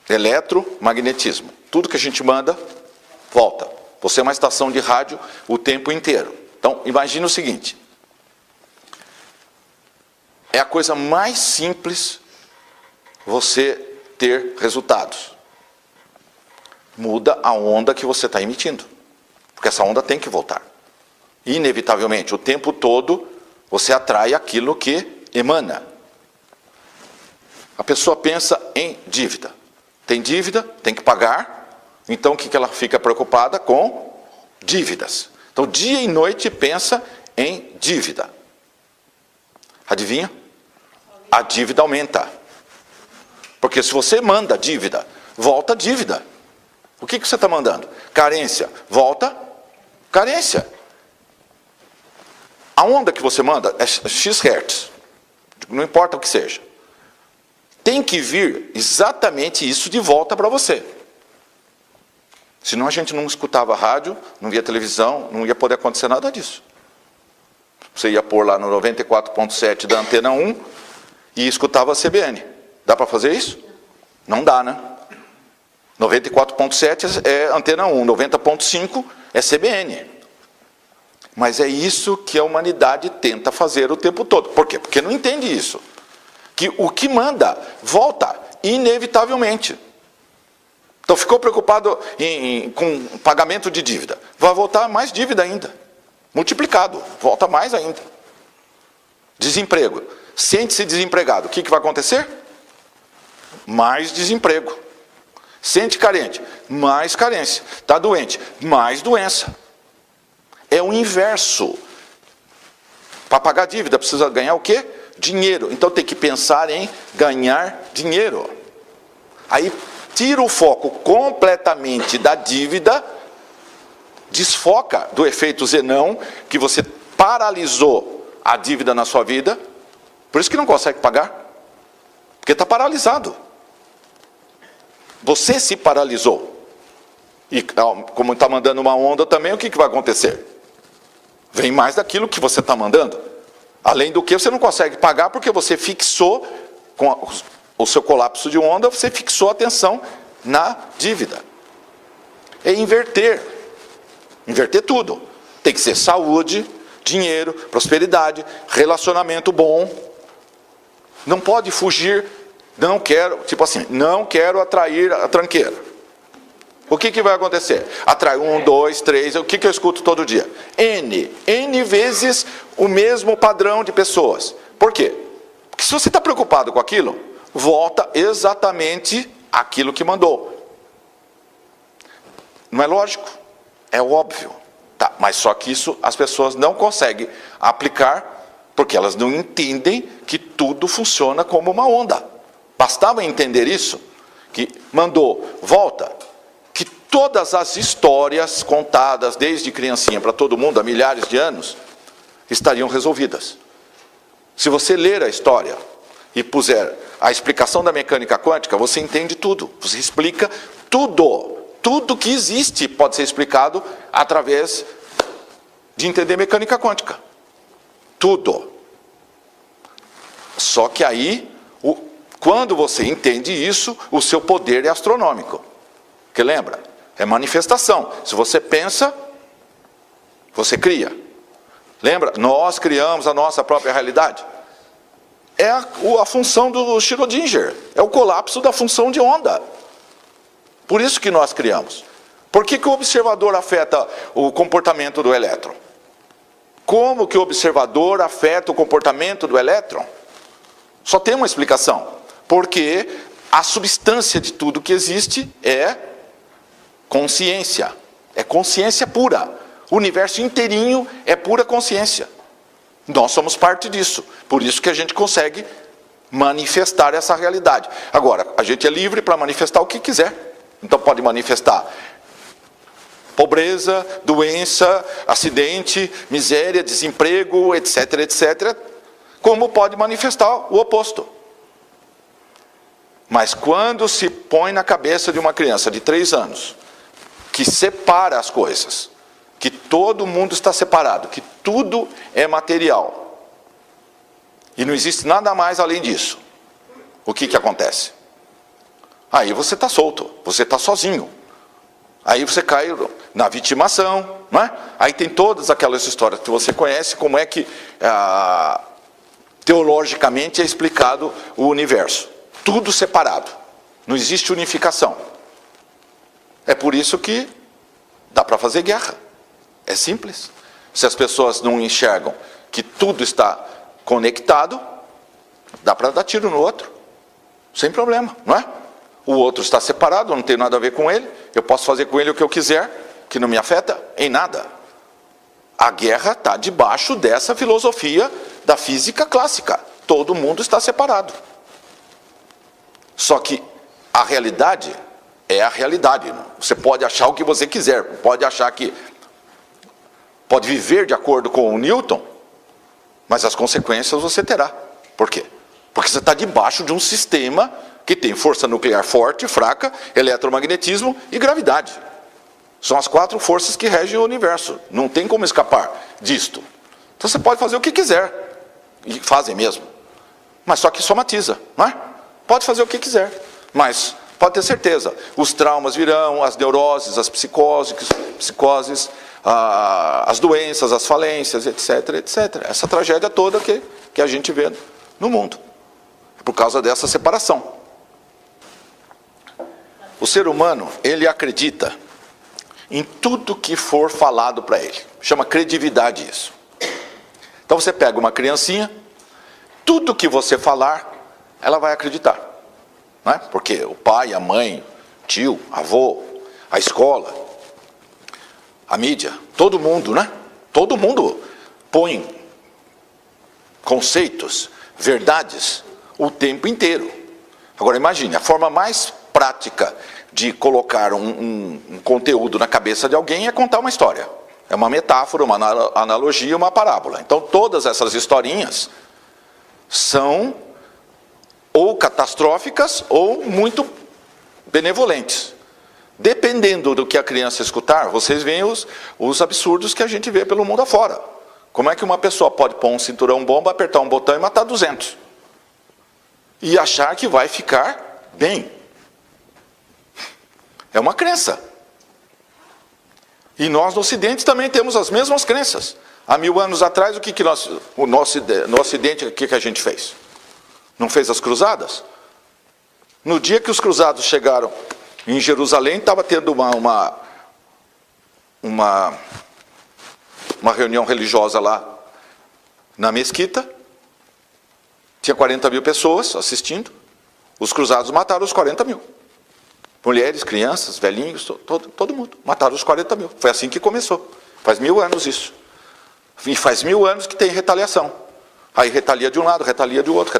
Eletromagnetismo. Tudo que a gente manda, volta. Você é uma estação de rádio o tempo inteiro. Então, imagine o seguinte. É a coisa mais simples você ter resultados. Muda a onda que você está emitindo. Porque essa onda tem que voltar. Inevitavelmente, o tempo todo, você atrai aquilo que emana. A pessoa pensa em dívida. tem dívida, tem que pagar. Então o que ela fica preocupada? Com dívidas. Então dia e noite pensa em dívida. Adivinha? A dívida aumenta. Porque se você manda dívida, volta dívida. O que você está mandando? Carência. Volta carência. A onda que você manda é X Hz. Não importa o que seja. Tem que vir exatamente isso de volta para você. Senão a gente não escutava rádio, não via televisão, não ia poder acontecer nada disso. Você ia pôr lá no 94.7 da Antena 1 e escutava a CBN. Dá para fazer isso? Não dá, né? 94.7 é Antena 1, 90.5 é CBN. Mas é isso que a humanidade tenta fazer o tempo todo. Por quê? Porque não entende isso. Que o que manda, volta, inevitavelmente. Então ficou preocupado com pagamento de dívida. Vai voltar mais dívida ainda. Multiplicado, volta mais ainda. Desemprego. Sente-se desempregado. O que vai acontecer? Mais desemprego. Sente carente. Mais carência. Está doente. Mais doença. É o inverso. Para pagar dívida precisa ganhar o quê? Dinheiro. Então tem que pensar em ganhar dinheiro. Aí tira o foco completamente da dívida, desfoca do efeito Zenão, que você paralisou a dívida na sua vida, por isso que não consegue pagar, porque está paralisado. Você se paralisou. E como está mandando uma onda também, o que vai acontecer? Vem mais daquilo que você está mandando. Além do que você não consegue pagar porque você fixou, com o seu colapso de onda, você fixou a atenção na dívida. É inverter. Inverter tudo. Tem que ser saúde, dinheiro, prosperidade, relacionamento bom. Não pode fugir, não quero, tipo assim, não quero atrair a tranqueira. O que vai acontecer? Atrai 1, 2, 3, o que eu escuto todo dia? N vezes o mesmo padrão de pessoas. Por quê? Porque se você está preocupado com aquilo, volta exatamente aquilo que mandou. Não é lógico? É óbvio. Tá, mas só que isso as pessoas não conseguem aplicar, porque elas não entendem que tudo funciona como uma onda. Bastava entender isso, que mandou, volta. Que todas as histórias contadas desde criancinha para todo mundo há milhares de anos estariam resolvidas. Se você ler a história e puser a explicação da mecânica quântica, você entende tudo. Você explica tudo. Tudo que existe pode ser explicado através de entender mecânica quântica. Tudo. Só que aí, quando você entende isso, o seu poder é astronômico. Porque lembra, é manifestação. Se você pensa, você cria. Lembra? Nós criamos a nossa própria realidade. É a função do Schrödinger. É o colapso da função de onda. Por isso que nós criamos. Por que o observador afeta o comportamento do elétron? Como que o observador afeta o comportamento do elétron? Só tem uma explicação. Porque a substância de tudo que existe é consciência. É consciência pura. O universo inteirinho é pura consciência. Nós somos parte disso. Por isso que a gente consegue manifestar essa realidade. Agora, a gente é livre para manifestar o que quiser. Então pode manifestar pobreza, doença, acidente, miséria, desemprego, etc, etc. Como pode manifestar o oposto. Mas quando se põe na cabeça de uma criança de 3 anos, que separa as coisas, que todo mundo está separado, que tudo é material, e não existe nada mais além disso, o que acontece? Aí você está solto, você está sozinho. Aí você cai na vitimação, não é? Aí tem todas aquelas histórias que você conhece, como é que teologicamente é explicado o universo. Tudo separado, não existe unificação. É por isso que dá para fazer guerra. É simples. Se as pessoas não enxergam que tudo está conectado, dá para dar tiro no outro. Sem problema, não é? o outro está separado, eu não tenho nada a ver com ele, eu posso fazer com ele o que eu quiser, que não me afeta em nada. A guerra está debaixo dessa filosofia da física clássica. Todo mundo está separado. Só que a realidade é a realidade. Você pode achar o que você quiser, pode achar que pode viver de acordo com o Newton, mas as consequências você terá. Por quê? Porque você está debaixo de um sistema que tem força nuclear forte, fraca, eletromagnetismo e gravidade. São as 4 forças que regem o universo. Não tem como escapar disto. Então você pode fazer o que quiser. E fazem mesmo. Mas só que somatiza, não é? Pode fazer o que quiser. Mas pode ter certeza, os traumas virão, as neuroses, as psicoses, as doenças, as falências, etc, etc. Essa tragédia toda que a gente vê no mundo. É por causa dessa separação. O ser humano, ele acredita em tudo que for falado para ele. Chama credibilidade isso. Então você pega uma criancinha, tudo que você falar, ela vai acreditar. Não é? Porque o pai, a mãe, tio, avô, a escola, a mídia, todo mundo, né? Todo mundo põe conceitos, verdades, o tempo inteiro. Agora imagine, a forma mais prática de colocar um conteúdo na cabeça de alguém é contar uma história. É uma metáfora, uma analogia, uma parábola. Então todas essas historinhas são ou catastróficas ou muito benevolentes. Dependendo do que a criança escutar, vocês veem os absurdos que a gente vê pelo mundo afora. Como é que uma pessoa pode pôr um cinturão bomba, apertar um botão e matar 200? E achar que vai ficar bem. É uma crença. E nós no Ocidente também temos as mesmas crenças. Há 1000 anos atrás, no Ocidente, o que a gente fez? Não fez as cruzadas? No dia que os cruzados chegaram em Jerusalém, estava tendo uma reunião religiosa lá na mesquita. Tinha 40 mil pessoas assistindo. Os cruzados mataram os 40 mil. Mulheres, crianças, velhinhos, todo mundo. Mataram os 40 mil. Foi assim que começou. Faz 1000 anos isso. E faz 1000 anos que tem retaliação. Aí retalia de um lado, retalia do outro,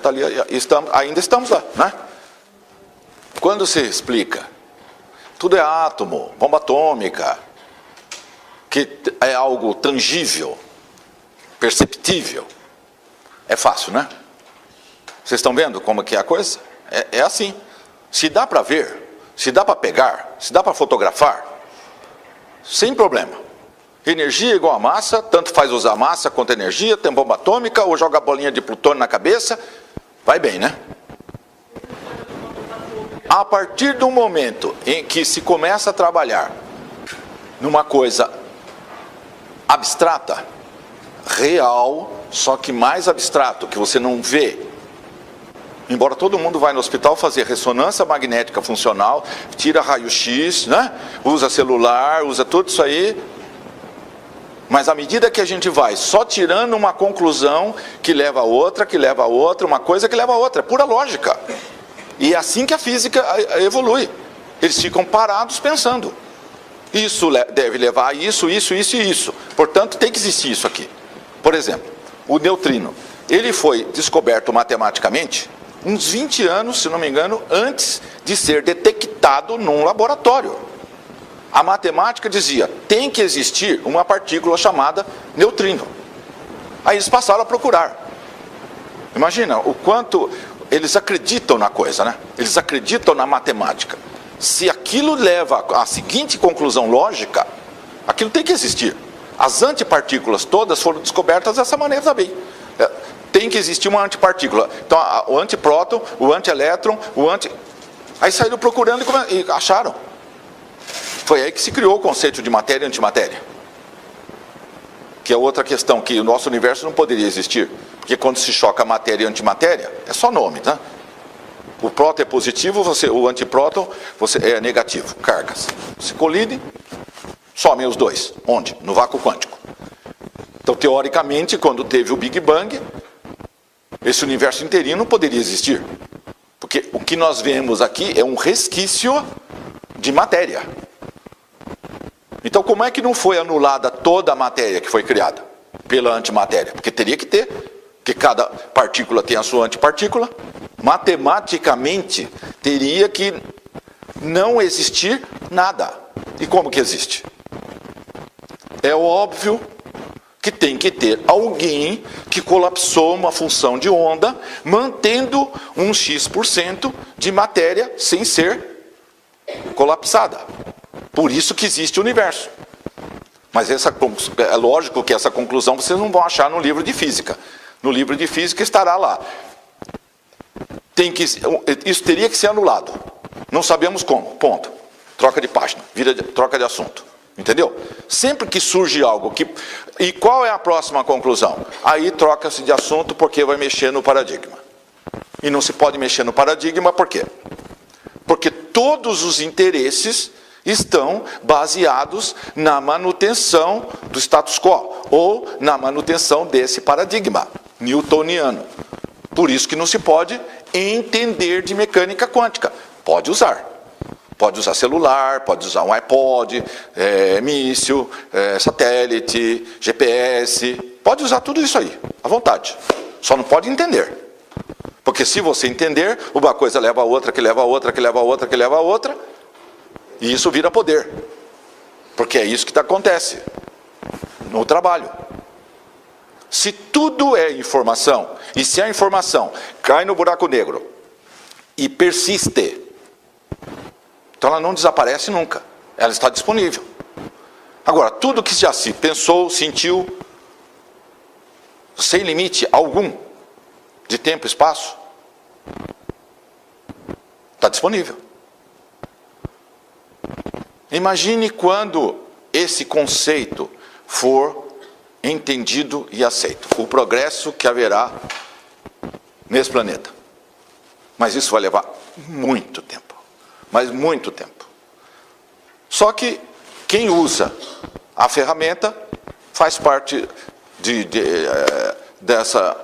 ainda estamos lá, né? Quando se explica, tudo é átomo, bomba atômica, que é algo tangível, perceptível, é fácil, né? Vocês estão vendo como que é a coisa? É assim. Se dá para ver, se dá para pegar, se dá para fotografar, sem problema. Energia igual a massa, tanto faz usar massa quanto energia, tem bomba atômica ou joga bolinha de plutônio na cabeça, vai bem, né? A partir do momento em que se começa a trabalhar numa coisa abstrata, real, só que mais abstrato, que você não vê. Embora todo mundo vai no hospital fazer ressonância magnética funcional, tira raio-x, né? Usa celular, usa tudo isso aí. Mas à medida que a gente vai só tirando uma conclusão que leva a outra, uma coisa que leva a outra. É pura lógica. E é assim que a física evolui. Eles ficam parados pensando. Isso deve levar a isso, isso, isso e isso. Portanto, tem que existir isso aqui. Por exemplo, o neutrino. Ele foi descoberto matematicamente uns 20 anos, se não me engano, antes de ser detectado num laboratório. A matemática dizia, tem que existir uma partícula chamada neutrino. Aí eles passaram a procurar. Imagina o quanto eles acreditam na coisa, né? Eles acreditam na matemática. Se aquilo leva à seguinte conclusão lógica, aquilo tem que existir. As antipartículas todas foram descobertas dessa maneira também. Tem que existir uma antipartícula. Então, o antipróton, o antielétron, Aí saíram procurando e acharam. Foi aí que se criou o conceito de matéria e antimatéria. Que é outra questão, que o nosso universo não poderia existir. Porque quando se choca matéria e antimatéria, é só nome, tá? O próton é positivo, o antipróton é negativo, cargas. Se colidem, somem os dois. Onde? No vácuo quântico. Então, teoricamente, quando teve o Big Bang, esse universo inteirinho não poderia existir. Porque o que nós vemos aqui é um resquício de matéria. Então, como é que não foi anulada toda a matéria que foi criada pela antimatéria? Porque teria que ter, porque cada partícula tem a sua antipartícula. Matematicamente, teria que não existir nada. E como que existe? É óbvio que tem que ter alguém que colapsou uma função de onda, mantendo um X% de matéria sem ser colapsada. Por isso que existe o universo. Mas é lógico que essa conclusão vocês não vão achar no livro de física. No livro de física estará lá. Isso teria que ser anulado. Não sabemos como. Ponto. Troca de página. Troca de assunto. Entendeu? Sempre que surge algo que... E qual é a próxima conclusão? Aí troca-se de assunto porque vai mexer no paradigma. E não se pode mexer no paradigma por quê? Porque todos os interesses estão baseados na manutenção do status quo, ou na manutenção desse paradigma newtoniano. Por isso que não se pode entender de mecânica quântica. Pode usar. Pode usar celular, pode usar um iPod, míssil, satélite, GPS. Pode usar tudo isso aí, à vontade. Só não pode entender. Porque se você entender, uma coisa leva a outra, que leva a outra, que leva a outra, que leva a outra, e isso vira poder. Porque é isso que acontece no trabalho. Se tudo é informação, e se a informação cai no buraco negro e persiste, então ela não desaparece nunca. Ela está disponível. Agora, tudo que já se pensou, sentiu, sem limite algum de tempo e espaço, está disponível. Imagine quando esse conceito for entendido e aceito. O progresso que haverá nesse planeta. Mas isso vai levar muito tempo. Mas muito tempo. Só que quem usa a ferramenta faz parte dessa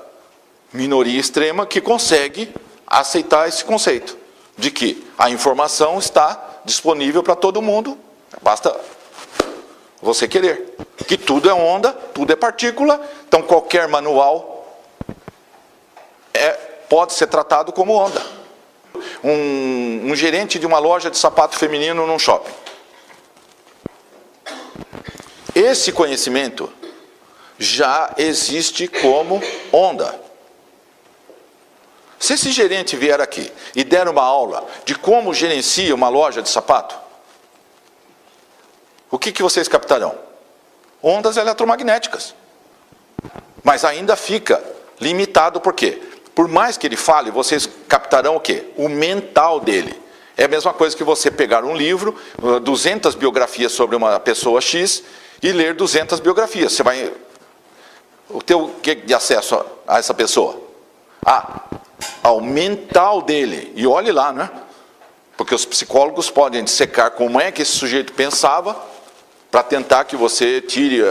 minoria extrema que consegue aceitar esse conceito de que a informação está disponível para todo mundo, basta você querer. Que tudo é onda, tudo é partícula, então qualquer manual pode ser tratado como onda. Um gerente de uma loja de sapato feminino num shopping. Esse conhecimento já existe como onda. Se esse gerente vier aqui e der uma aula de como gerencia uma loja de sapato, o que vocês captarão? Ondas eletromagnéticas. Mas ainda fica limitado por quê? Por mais que ele fale, vocês captarão o quê? O mental dele. É a mesma coisa que você pegar um livro, 200 biografias sobre uma pessoa X, e ler 200 biografias. Você vai ter o que de acesso a essa pessoa? Ao mental dele. E olhe lá, né? Porque os psicólogos podem dissecar como é que esse sujeito pensava para tentar que você tire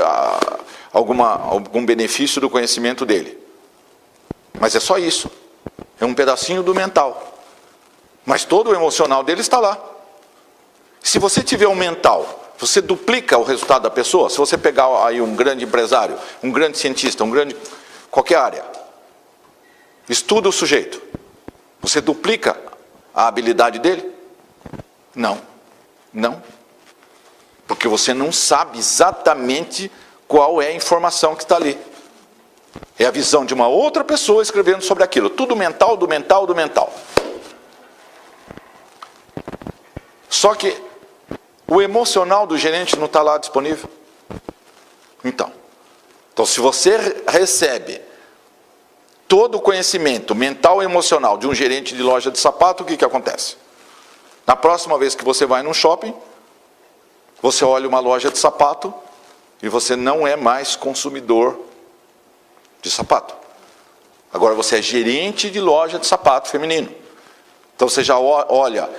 algum benefício do conhecimento dele. Mas é só isso. É um pedacinho do mental. Mas todo o emocional dele está lá. Se você tiver um mental, você duplica o resultado da pessoa. Se você pegar aí um grande empresário, um grande cientista, qualquer área, estuda o sujeito, você duplica a habilidade dele? Não. Não. Porque você não sabe exatamente qual é a informação que está ali. É a visão de uma outra pessoa escrevendo sobre aquilo. Tudo mental, do mental, do mental. Só que o emocional do gerente não está lá disponível. Então, se você recebe todo o conhecimento mental e emocional de um gerente de loja de sapato, o que acontece? Na próxima vez que você vai num shopping, você olha uma loja de sapato e você não é mais consumidor de sapato. Agora você é gerente de loja de sapato feminino. Então você já olha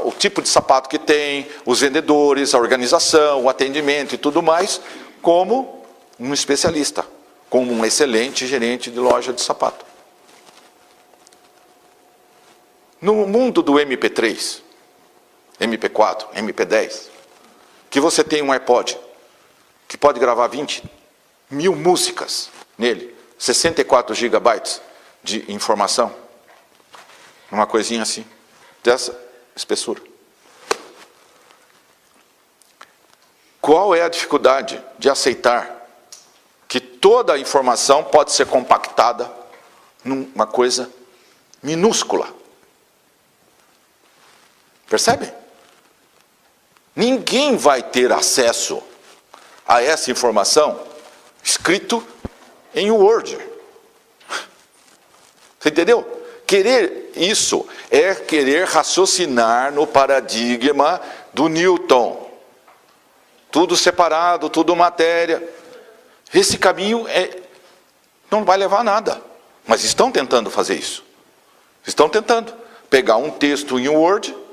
o tipo de sapato que tem, os vendedores, a organização, o atendimento e tudo mais, como um especialista, como um excelente gerente de loja de sapato. No mundo do MP3, MP4, MP10, que você tem um iPod que pode gravar 20.000 músicas nele, 64 gigabytes de informação, uma coisinha assim, dessa espessura. Qual é a dificuldade de aceitar que toda a informação pode ser compactada numa coisa minúscula? Percebe? Ninguém vai ter acesso a essa informação escrito em Word. Você entendeu? Querer isso é querer raciocinar no paradigma do Newton. Tudo separado, tudo matéria. Esse caminho não vai levar a nada. Mas estão tentando fazer isso. Estão tentando pegar um texto em Word,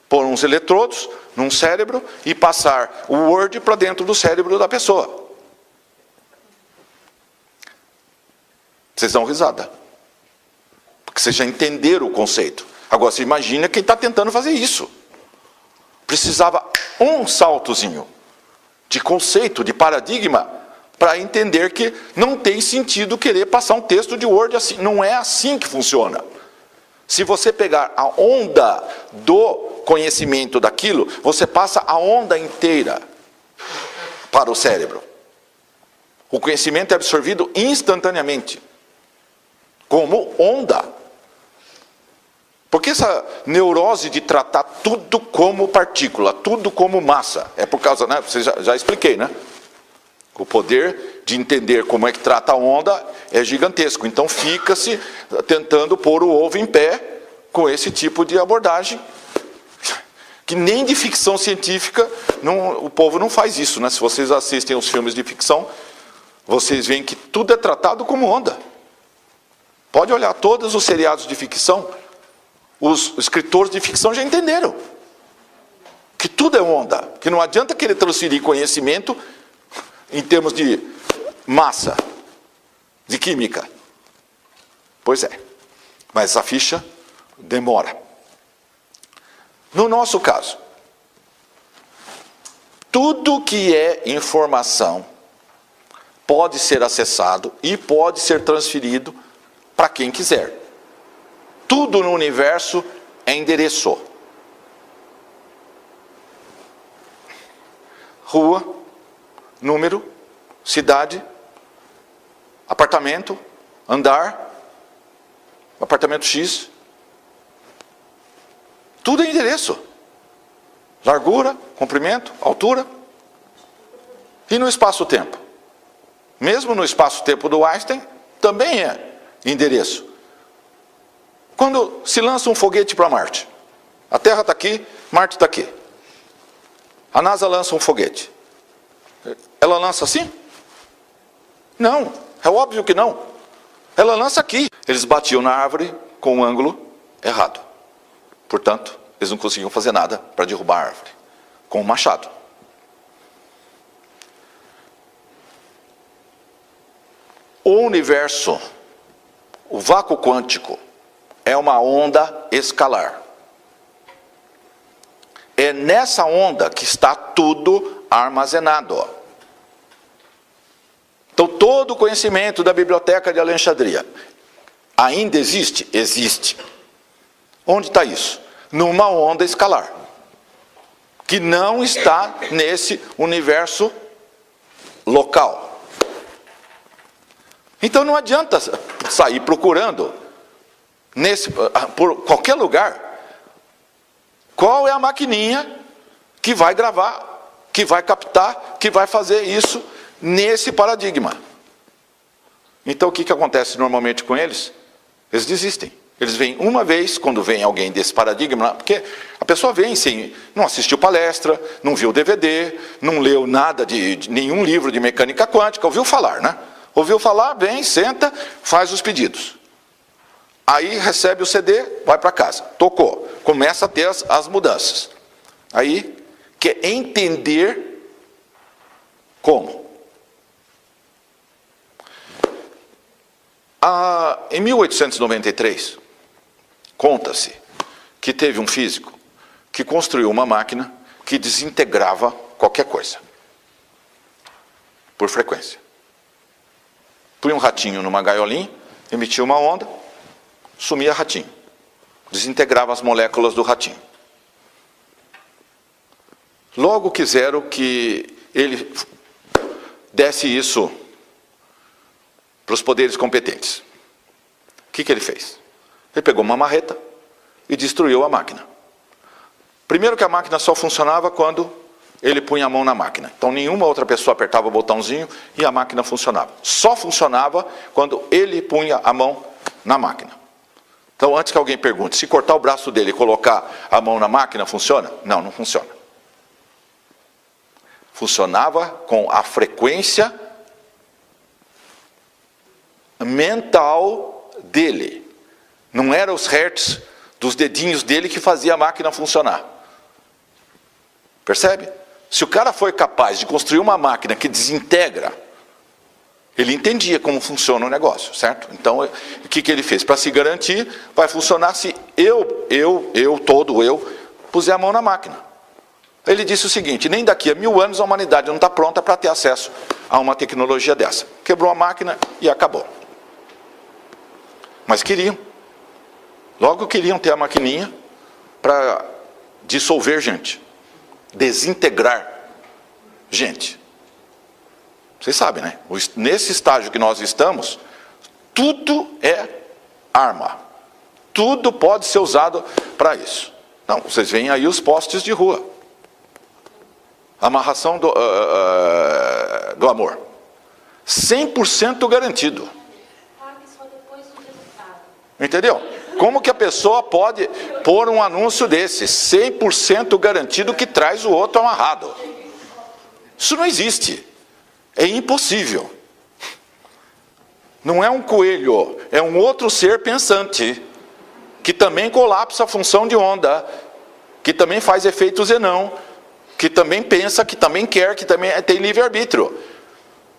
pôr uns eletrodos num cérebro e passar o Word para dentro do cérebro da pessoa. Vocês dão risada. Porque vocês já entenderam o conceito. Agora você imagina quem está tentando fazer isso. Precisava um saltozinho de conceito, de paradigma, para entender que não tem sentido querer passar um texto de Word assim. Não é assim que funciona. Se você pegar a onda do conhecimento daquilo, você passa a onda inteira para o cérebro. O conhecimento é absorvido instantaneamente, como onda. Porque essa neurose de tratar tudo como partícula, tudo como massa, é por causa, né? Você já expliquei, né? O poder de entender como é que trata a onda é gigantesco. Então fica-se tentando pôr o ovo em pé com esse tipo de abordagem, que nem de ficção científica, o povo não faz isso, né? Se vocês assistem aos filmes de ficção, vocês veem que tudo é tratado como onda. Pode olhar todos os seriados de ficção, os escritores de ficção já entenderam que tudo é onda, que não adianta querer transferir conhecimento em termos de massa, de química. Pois é, mas essa ficha demora. No nosso caso, tudo que é informação pode ser acessado e pode ser transferido para quem quiser. Tudo no universo é endereço. Rua, número, cidade, apartamento, andar, apartamento X. Tudo é endereço. Largura, comprimento, altura. E no espaço-tempo? Mesmo no espaço-tempo do Einstein, também é endereço. Quando se lança um foguete para Marte, a Terra está aqui, Marte está aqui. A NASA lança um foguete. Ela lança assim? Não, é óbvio que não. Ela lança aqui. Eles batiam na árvore com um ângulo errado. Portanto, eles não conseguiam fazer nada para derrubar a árvore com um machado. O universo, o vácuo quântico, é uma onda escalar. É nessa onda que está tudo armazenado. Então, todo o conhecimento da biblioteca de Alexandria ainda existe? Existe. Onde está isso? Numa onda escalar, que não está nesse universo local. Então não adianta sair procurando por qualquer lugar qual é a maquininha que vai gravar, que vai captar, que vai fazer isso nesse paradigma. Então o que acontece normalmente com eles? Eles desistem. Eles vêm uma vez, quando vem alguém desse paradigma, porque a pessoa vem sem, não assistiu palestra, não viu DVD, não leu nada de nenhum livro de mecânica quântica, ouviu falar, né? Ouviu falar, vem, senta, faz os pedidos. Aí recebe o CD, vai para casa, tocou, começa a ter as mudanças. Aí quer entender como. Em 1893, conta-se que teve um físico que construiu uma máquina que desintegrava qualquer coisa, por frequência. Punha um ratinho numa gaiolinha, emitia uma onda, sumia ratinho. Desintegrava as moléculas do ratinho. Logo quiseram que ele desse isso para os poderes competentes. O que ele fez? Ele pegou uma marreta e destruiu a máquina. Primeiro que a máquina só funcionava quando ele punha a mão na máquina. Então nenhuma outra pessoa apertava o botãozinho e a máquina funcionava. Só funcionava quando ele punha a mão na máquina. Então antes que alguém pergunte, se cortar o braço dele e colocar a mão na máquina, funciona? Não, não funciona. Funcionava com a frequência mental dele. Não eram os hertz dos dedinhos dele que fazia a máquina funcionar. Percebe? Se o cara foi capaz de construir uma máquina que desintegra, ele entendia como funciona o negócio, certo? Então, o que ele fez? Para se garantir, vai funcionar se todo eu, puser a mão na máquina. Ele disse o seguinte, nem daqui a 1000 anos a humanidade não está pronta para ter acesso a uma tecnologia dessa. Quebrou a máquina e acabou. Mas queriam. Logo queriam ter a maquininha para dissolver gente. Desintegrar gente. Vocês sabem, né? Nesse estágio que nós estamos, tudo é arma. Tudo pode ser usado para isso. Não, vocês veem aí os postes de rua. Amarração do amor. 100% garantido. Entendeu? Como que a pessoa pode pôr um anúncio desse, 100% garantido que traz o outro amarrado? Isso não existe. É impossível. Não é um coelho, é um outro ser pensante, que também colapsa a função de onda, que também faz efeito Zenão, que também pensa, que também quer, que também tem livre-arbítrio.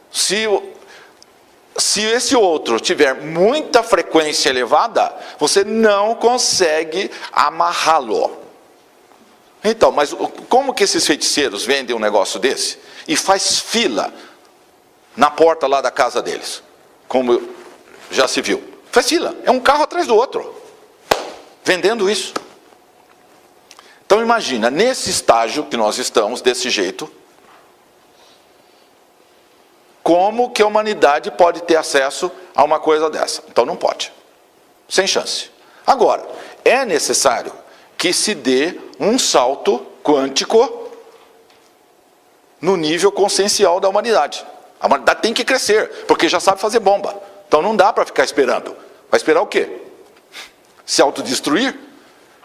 Se esse outro tiver muita frequência elevada, você não consegue amarrá-lo. Então, mas como que esses feiticeiros vendem um negócio desse? E faz fila na porta lá da casa deles, como já se viu. Faz fila, é um carro atrás do outro, vendendo isso. Então imagina, nesse estágio que nós estamos, desse jeito, como que a humanidade pode ter acesso a uma coisa dessa? Então não pode. Sem chance. Agora, é necessário que se dê um salto quântico no nível consciencial da humanidade. A humanidade tem que crescer, porque já sabe fazer bomba. Então não dá para ficar esperando. Vai esperar o quê? Se autodestruir?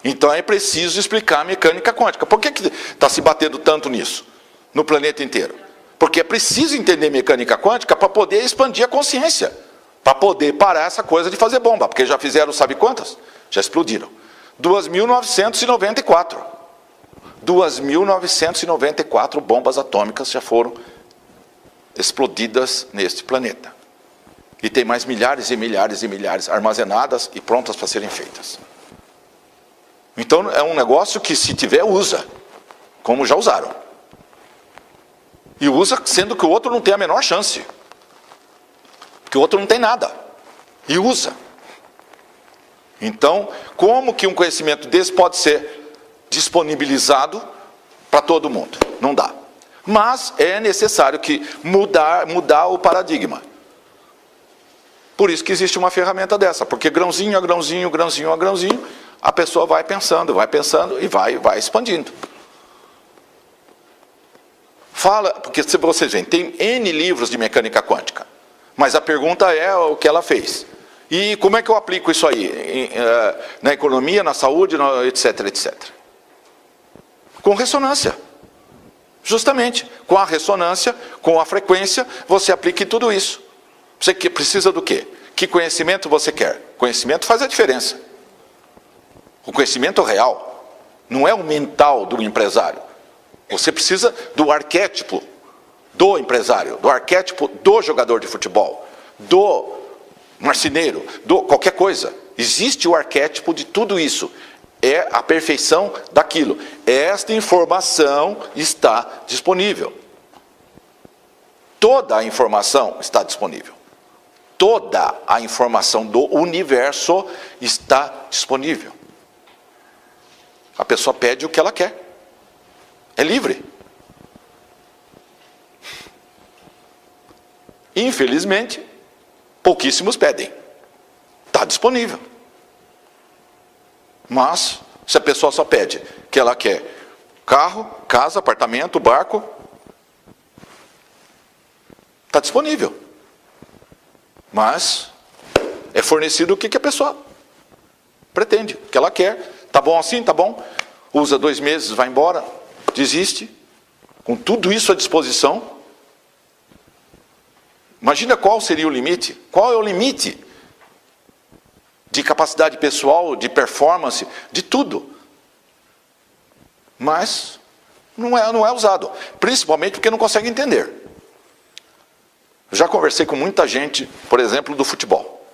Então é preciso explicar a mecânica quântica. Por que está se batendo tanto nisso, no planeta inteiro? Porque é preciso entender mecânica quântica para poder expandir a consciência. Para poder parar essa coisa de fazer bomba. Porque já fizeram, sabe quantas? Já explodiram. 2.994. 2.994 bombas atômicas já foram explodidas neste planeta. E tem mais milhares e milhares e milhares armazenadas e prontas para serem feitas. Então é um negócio que, se tiver, usa. Como já usaram. E usa sendo que o outro não tem a menor chance. Que o outro não tem nada. E usa. Então, como que um conhecimento desse pode ser disponibilizado para todo mundo? Não dá. Mas é necessário que mudar o paradigma. Por isso que existe uma ferramenta dessa. Porque grãozinho a grãozinho, grãozinho a grãozinho, a pessoa vai pensando e vai expandindo. Fala, porque se vocês veem, tem N livros de mecânica quântica. Mas a pergunta é o que ela fez. E como é que eu aplico isso aí? Na economia, na saúde, etc, etc. Com ressonância. Justamente, com a ressonância, com a frequência, você aplica tudo isso. Você precisa do quê? Que conhecimento você quer? Conhecimento faz a diferença. O conhecimento real não é o mental do empresário. Você precisa do arquétipo do empresário, do arquétipo do jogador de futebol, do marceneiro, do qualquer coisa. Existe o arquétipo de tudo isso. É a perfeição daquilo. Esta informação está disponível. Toda a informação está disponível. Toda a informação do universo está disponível. A pessoa pede o que ela quer. É livre. Infelizmente, pouquíssimos pedem. Está disponível. Mas, se a pessoa só pede que ela quer carro, casa, apartamento, barco, está disponível. Mas é fornecido o que a pessoa pretende, o que ela quer. Tá bom assim, tá bom. Usa 2 meses, vai embora, desiste. Com tudo isso à disposição. Imagina qual seria o limite. Qual é o limite de capacidade pessoal, de performance, de tudo. Mas não é usado. Principalmente porque não consegue entender. Eu já conversei com muita gente, por exemplo, do futebol.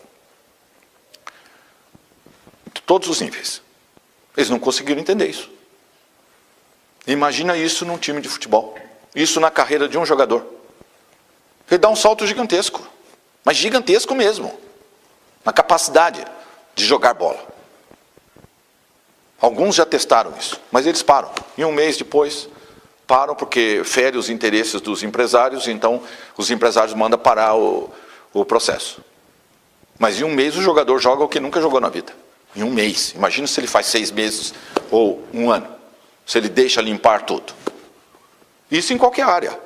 De todos os níveis. Eles não conseguiram entender isso. Imagina isso num time de futebol. Isso na carreira de um jogador. Ele dá um salto gigantesco. Mas gigantesco mesmo. Na capacidade de jogar bola. Alguns já testaram isso, mas eles param. E 1 mês depois, param porque fere os interesses dos empresários, então os empresários mandam parar o processo. Mas em 1 mês o jogador joga o que nunca jogou na vida. Em 1 mês. Imagina se ele faz 6 meses ou 1 ano. Se ele deixa limpar tudo. Isso em qualquer área.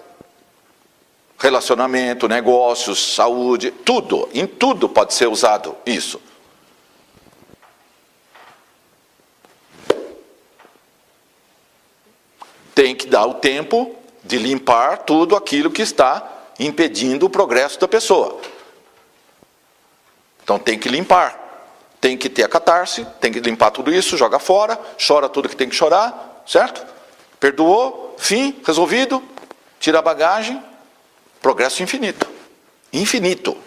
Relacionamento, negócios, saúde, tudo. Em tudo pode ser usado isso. Tem que dar o tempo de limpar tudo aquilo que está impedindo o progresso da pessoa. Então tem que limpar. Tem que ter a catarse, tem que limpar tudo isso, joga fora, chora tudo que tem que chorar, certo? Perdoou, fim, resolvido, tira a bagagem, progresso infinito. Infinito.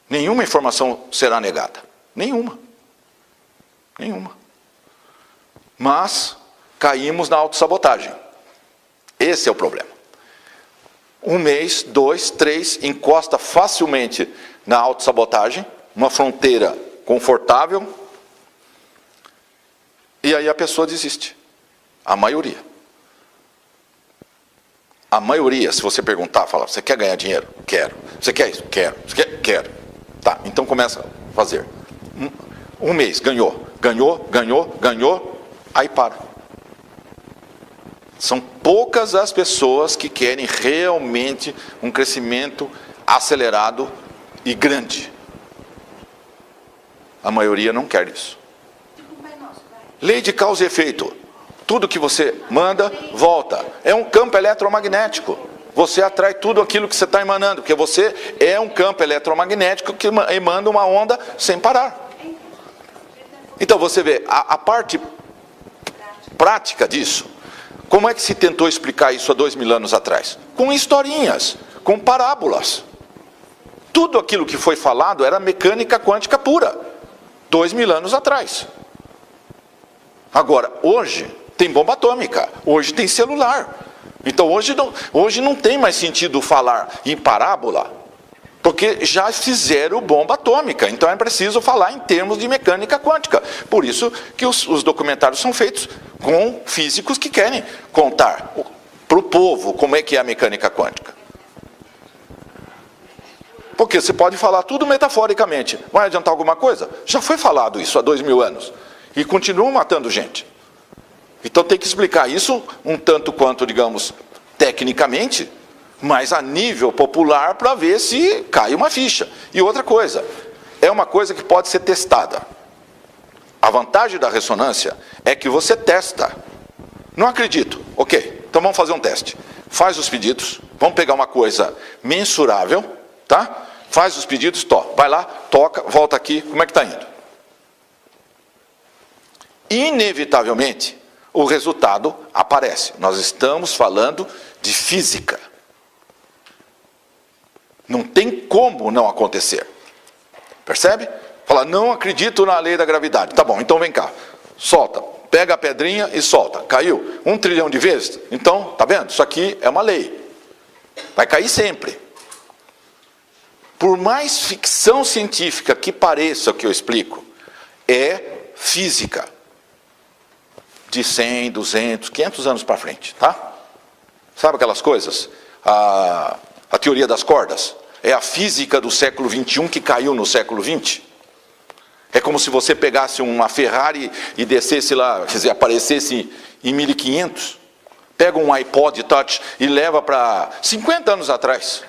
Nenhuma informação será negada. Nenhuma. Nenhuma. Mas caímos na autossabotagem. Esse é o problema. 1 mês, 2, 3, encosta facilmente na autossabotagem, uma fronteira confortável, e aí a pessoa desiste. A maioria. A maioria, se você perguntar, fala, você quer ganhar dinheiro? Quero. Você quer isso? Quero. Você quer? Quero. Tá, então começa a fazer. 1 mês, ganhou, aí para. São poucas as pessoas que querem realmente um crescimento acelerado e grande. A maioria não quer isso. Lei de causa e efeito. Tudo que você manda, volta. É um campo eletromagnético. Você atrai tudo aquilo que você está emanando, porque você é um campo eletromagnético que emana uma onda sem parar. Então você vê, a parte prática disso, como é que se tentou explicar isso há 2000 anos atrás? Com historinhas, com parábolas. Tudo aquilo que foi falado era mecânica quântica pura. 2000 anos atrás. Agora, hoje tem bomba atômica, hoje tem celular. Então hoje não tem mais sentido falar em parábola, porque já fizeram bomba atômica. Então é preciso falar em termos de mecânica quântica. Por isso que os documentários são feitos com físicos que querem contar para o povo como é que é a mecânica quântica. Porque você pode falar tudo metaforicamente. Vai adiantar alguma coisa? Já foi falado isso há 2000 anos. E continuam matando gente. Então tem que explicar isso um tanto quanto, digamos, tecnicamente, mas a nível popular para ver se cai uma ficha. E outra coisa, é uma coisa que pode ser testada. A vantagem da ressonância é que você testa. Não acredito. Ok, então vamos fazer um teste. Faz os pedidos, vamos pegar uma coisa mensurável, tá? Faz os pedidos, vai lá, toca, volta aqui, como é que está indo? Inevitavelmente, o resultado aparece. Nós estamos falando de física. Não tem como não acontecer. Percebe? Fala, não acredito na lei da gravidade. Tá bom, então vem cá. Solta. Pega a pedrinha e solta. Caiu 1 trilhão de vezes? Então, tá vendo? Isso aqui é uma lei. Vai cair sempre. Por mais ficção científica que pareça o que eu explico, é física. De 100, 200, 500 anos para frente, tá? Sabe aquelas coisas? A teoria das cordas. É a física do século XXI que caiu no século XX. É como se você pegasse uma Ferrari e descesse lá, quer dizer, aparecesse em 1500. Pega um iPod Touch e leva para 50 anos atrás.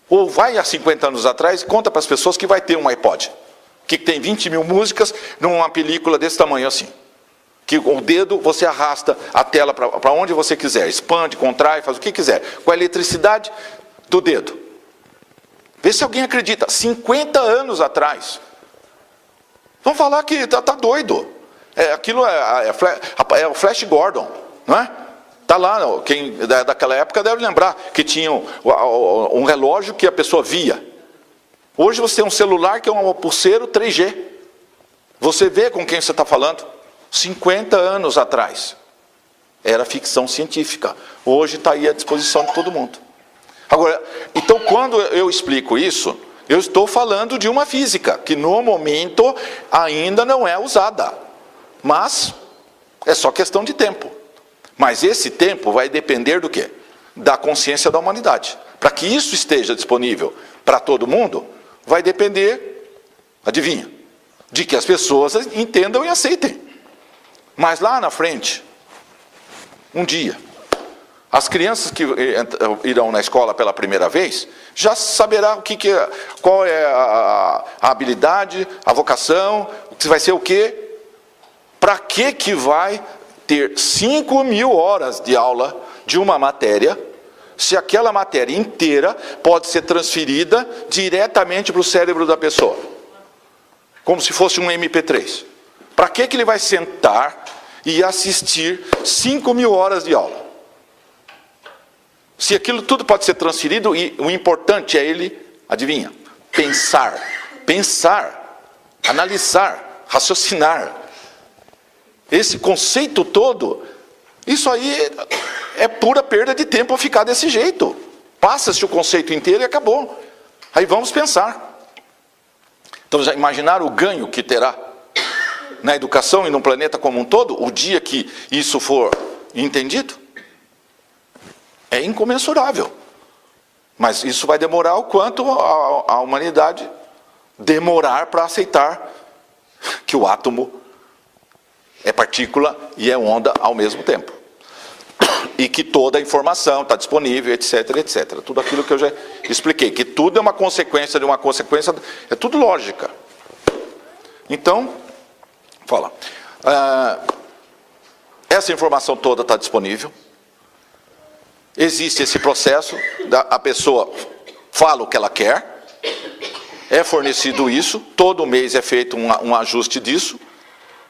Ou vai a 50 anos atrás e conta para as pessoas que vai ter um iPod. Que tem 20 mil músicas numa película desse tamanho assim. Que com o dedo você arrasta a tela para onde você quiser. Expande, contrai, faz o que quiser. Com a eletricidade do dedo. Vê se alguém acredita. 50 anos atrás. Vão falar que tá doido. Aquilo é o Flash Gordon, não é? Está lá, quem daquela época deve lembrar que tinha um relógio que a pessoa via. Hoje você tem um celular que é um pulseiro 3G. Você vê com quem você está falando. 50 anos atrás. Era ficção científica. Hoje está aí à disposição de todo mundo. Agora, então quando eu explico isso, eu estou falando de uma física que no momento ainda não é usada. Mas é só questão de tempo. Mas esse tempo vai depender do quê? Da consciência da humanidade. Para que isso esteja disponível para todo mundo, vai depender, adivinha, de que as pessoas entendam e aceitem. Mas lá na frente, um dia, as crianças que irão na escola pela primeira vez, já saberá qual é a habilidade, a vocação, vai ser o quê? Para que vai ter 5.000 horas de aula de uma matéria, se aquela matéria inteira pode ser transferida diretamente para o cérebro da pessoa? Como se fosse um MP3. Para que ele vai sentar e assistir 5.000 horas de aula? Se aquilo tudo pode ser transferido, e o importante é ele, adivinha, pensar, analisar, raciocinar. Esse conceito todo, isso aí é pura perda de tempo ficar desse jeito. Passa-se o conceito inteiro e acabou. Aí vamos pensar. Então já imaginaram o ganho que terá na educação e no planeta como um todo, o dia que isso for entendido? É incomensurável. Mas isso vai demorar o quanto a humanidade demorar para aceitar que o átomo é partícula e é onda ao mesmo tempo. E que toda a informação está disponível, etc, etc. Tudo aquilo que eu já expliquei. Que tudo é uma consequência de uma consequência. É tudo lógica. Então, fala. Essa informação toda está disponível. Existe esse processo, a pessoa fala o que ela quer, é fornecido isso, todo mês é feito um ajuste disso,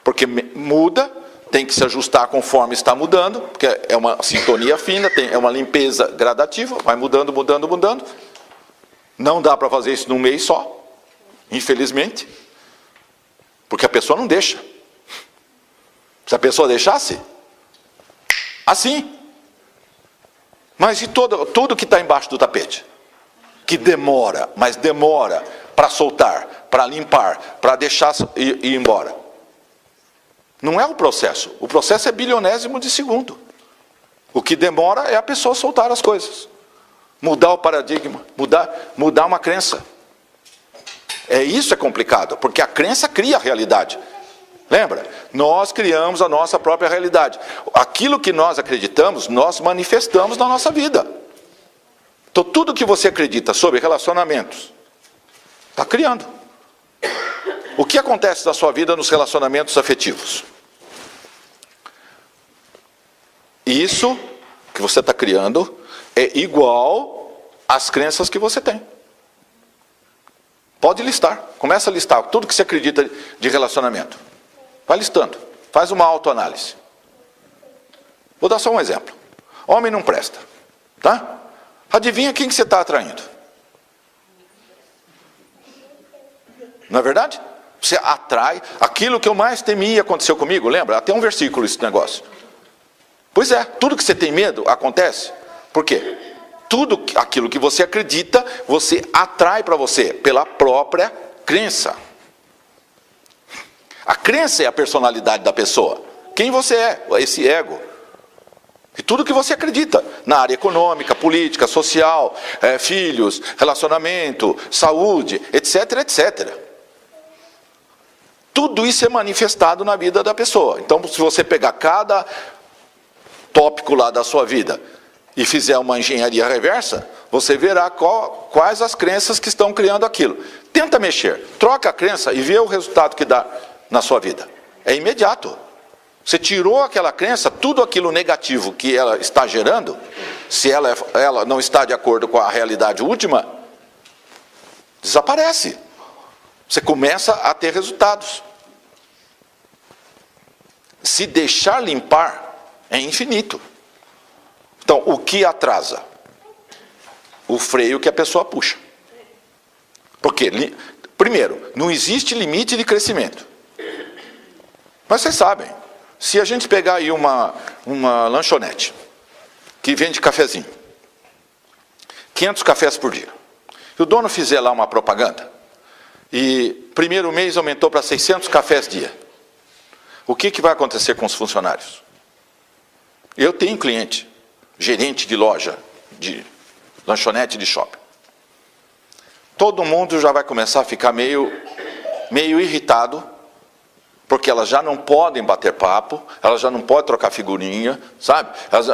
porque muda, tem que se ajustar conforme está mudando, porque é uma sintonia fina, é uma limpeza gradativa, vai mudando, mudando, mudando. Não dá para fazer isso num mês só, infelizmente, porque a pessoa não deixa. Se a pessoa deixasse, assim. Mas e tudo que está embaixo do tapete? Que demora, mas demora para soltar, para limpar, para deixar ir embora. Não é o processo é bilionésimo de segundo. O que demora é a pessoa soltar as coisas. Mudar o paradigma, mudar uma crença. Isso é complicado, porque a crença cria a realidade. Lembra? Nós criamos a nossa própria realidade. Aquilo que nós acreditamos, nós manifestamos na nossa vida. Então, tudo que você acredita sobre relacionamentos, está criando. O que acontece na sua vida nos relacionamentos afetivos? Isso que você está criando é igual às crenças que você tem. Pode listar. Começa a listar tudo que você acredita de relacionamento. Vai listando. Faz uma autoanálise. Vou dar só um exemplo. Homem não presta. Tá? Adivinha quem que você está atraindo? Não é verdade? Você atrai. Aquilo que eu mais temia aconteceu comigo, lembra? Até um versículo esse negócio. Pois é, tudo que você tem medo acontece. Por quê? Tudo aquilo que você acredita, você atrai para você, pela própria crença. A crença é a personalidade da pessoa. Quem você é, esse ego. E tudo que você acredita, na área econômica, política, social, filhos, relacionamento, saúde, etc, etc. Tudo isso é manifestado na vida da pessoa. Então, se você pegar cada tópico lá da sua vida e fizer uma engenharia reversa, você verá quais as crenças que estão criando aquilo. Tenta mexer, troca a crença e vê o resultado que dá na sua vida. É imediato. Você tirou aquela crença, tudo aquilo negativo que ela está gerando, se ela não está de acordo com a realidade última, desaparece. Você começa a ter resultados. Se deixar limpar, é infinito. Então, o que atrasa? O freio que a pessoa puxa. Porque, primeiro, não existe limite de crescimento. Mas vocês sabem, se a gente pegar aí uma lanchonete, que vende cafezinho, 500 cafés por dia, e o dono fizer lá uma propaganda, e primeiro mês aumentou para 600 cafés dia, o que vai acontecer com os funcionários? Eu tenho cliente, gerente de loja, de lanchonete de shopping. Todo mundo já vai começar a ficar meio irritado, porque elas já não podem bater papo, elas já não podem trocar figurinha, sabe? Elas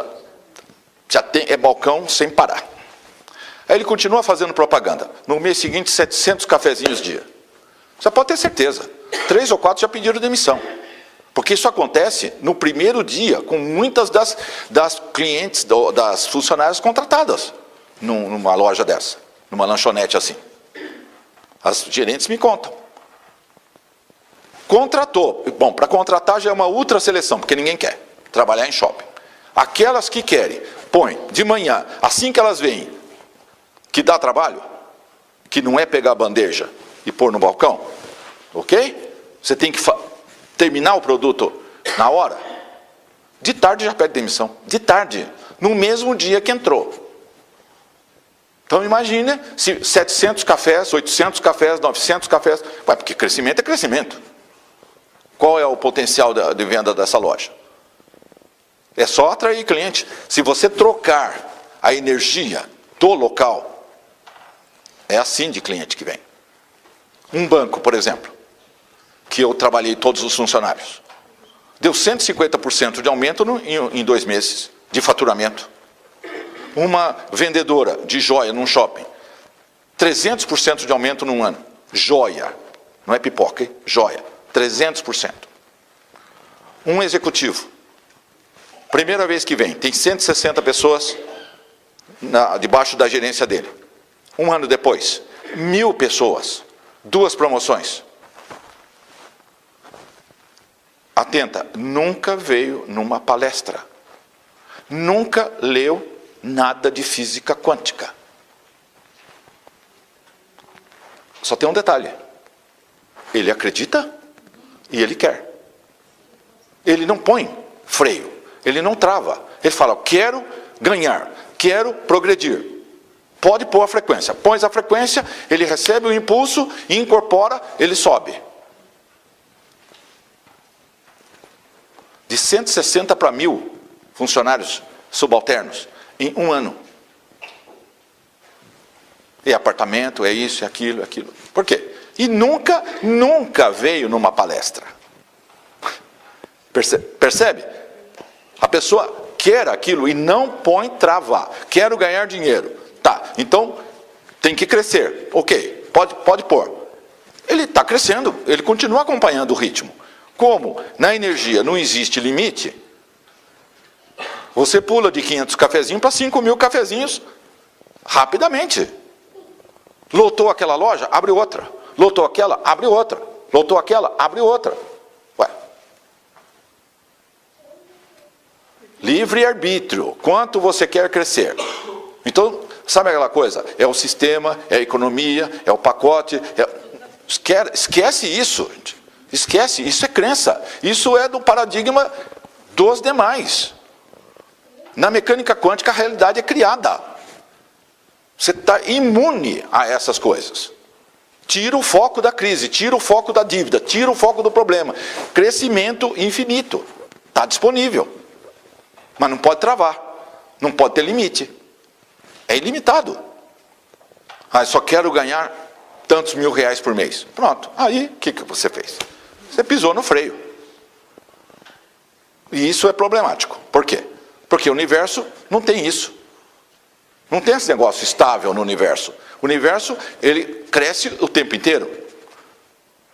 já tem balcão sem parar. Aí ele continua fazendo propaganda. No mês seguinte, 700 cafezinhos dia. Você pode ter certeza. 3 ou 4 já pediram demissão. Porque isso acontece no primeiro dia, com muitas das clientes, das funcionárias contratadas, numa loja dessa, numa lanchonete assim. As gerentes me contam. Contratou. Bom, para contratar já é uma ultra seleção, porque ninguém quer trabalhar em shopping. Aquelas que querem, põe de manhã, assim que elas veem que dá trabalho, que não é pegar a bandeja e pôr no balcão, ok? Você tem que terminar o produto na hora. De tarde já pede demissão. De tarde, no mesmo dia que entrou. Então imagine se 700 cafés, 800 cafés, 900 cafés, porque crescimento é crescimento. Qual é o potencial de venda dessa loja? É só atrair cliente. Se você trocar a energia do local, é assim de cliente que vem. Um banco, por exemplo, que eu trabalhei todos os funcionários, deu 150% de aumento em 2 meses de faturamento. Uma vendedora de joia num shopping, 300% de aumento num ano. Joia, não é pipoca, hein? Joia. 300%. Um executivo, primeira vez que vem, tem 160 pessoas debaixo da gerência dele. Um ano depois, 1000 pessoas, 2 promoções. Atenta, nunca veio numa palestra, nunca leu nada de física quântica. Só tem um detalhe, ele acredita e ele quer. Ele não põe freio, ele não trava. Ele fala, quero ganhar, quero progredir. Pode pôr a frequência. Põe a frequência, ele recebe o impulso e incorpora, ele sobe. De 160 para 1000 funcionários subalternos em um ano. É apartamento, é isso, é aquilo, é aquilo. Por quê? E nunca veio numa palestra. Percebe? A pessoa quer aquilo e não põe travar. Quero ganhar dinheiro. Tá, então tem que crescer. Ok, pode pôr. Ele está crescendo, ele continua acompanhando o ritmo. Como na energia não existe limite, você pula de 500 cafezinhos para 5.000 cafezinhos rapidamente. Lotou aquela loja, abre outra. Lotou aquela, abre outra. Lotou aquela, abre outra. Ué. Livre-arbítrio. Quanto você quer crescer? Então, sabe aquela coisa? É o sistema, é a economia, é o pacote. Esquece isso, gente. Esquece, isso é crença. Isso é do paradigma dos demais. Na mecânica quântica, a realidade é criada. Você está imune a essas coisas. Tira o foco da crise, tira o foco da dívida, tira o foco do problema. Crescimento infinito. Está disponível. Mas não pode travar. Não pode ter limite. É ilimitado. Ah, eu só quero ganhar tantos mil reais por mês. Pronto. Aí, o que você fez? Você pisou no freio. E isso é problemático. Por quê? Porque o universo não tem isso. Não tem esse negócio estável no universo. O universo, ele cresce o tempo inteiro.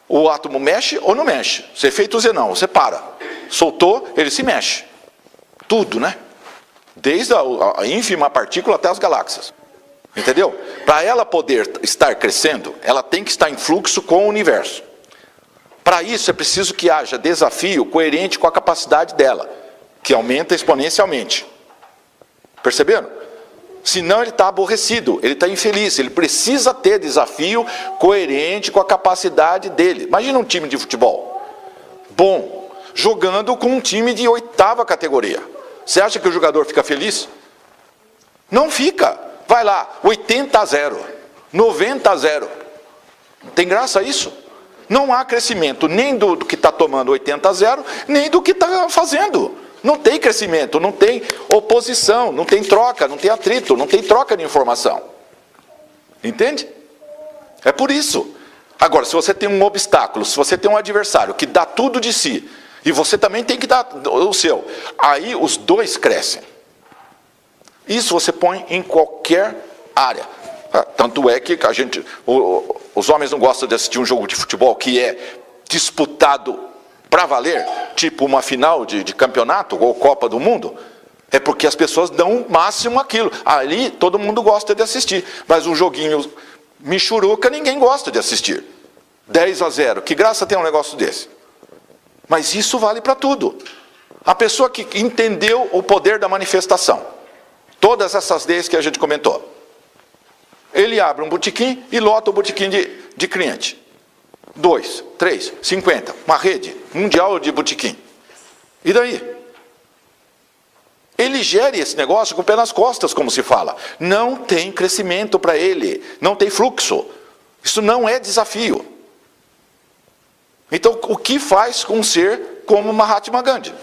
O átomo mexe ou não mexe. Você efeito Z não, você para. Soltou, ele se mexe. Tudo, né? Desde a ínfima partícula até as galáxias. Entendeu? Para ela poder estar crescendo, ela tem que estar em fluxo com o universo. Para isso é preciso que haja desafio coerente com a capacidade dela, que aumenta exponencialmente. Perceberam? Senão ele está aborrecido, ele está infeliz, ele precisa ter desafio coerente com a capacidade dele. Imagina um time de futebol bom, jogando com um time de 8ª categoria. Você acha que o jogador fica feliz? Não fica. Vai lá, 80-0, 90-0. Tem graça isso? Não há crescimento nem do que está tomando 80-0, nem do que está fazendo. Não tem crescimento, não tem oposição, não tem troca, não tem atrito, não tem troca de informação. Entende? É por isso. Agora, se você tem um obstáculo, se você tem um adversário que dá tudo de si, e você também tem que dar o seu, aí os dois crescem. Isso você põe em qualquer área. Tanto é que os homens não gostam de assistir um jogo de futebol que é disputado para valer, tipo uma final de campeonato ou Copa do Mundo. É porque as pessoas dão o máximo aquilo. Ali todo mundo gosta de assistir, mas um joguinho michuruca ninguém gosta de assistir. 10-0, que graça tem um negócio desse? Mas isso vale para tudo. A pessoa que entendeu o poder da manifestação, todas essas leis que a gente comentou, ele abre um botequim e lota o botequim de cliente. 2, 3, 50, uma rede mundial de botequim. E daí? Ele gere esse negócio com o pé nas costas, como se fala. Não tem crescimento para ele, não tem fluxo. Isso não é desafio. Então, o que faz com um ser como Mahatma Gandhi?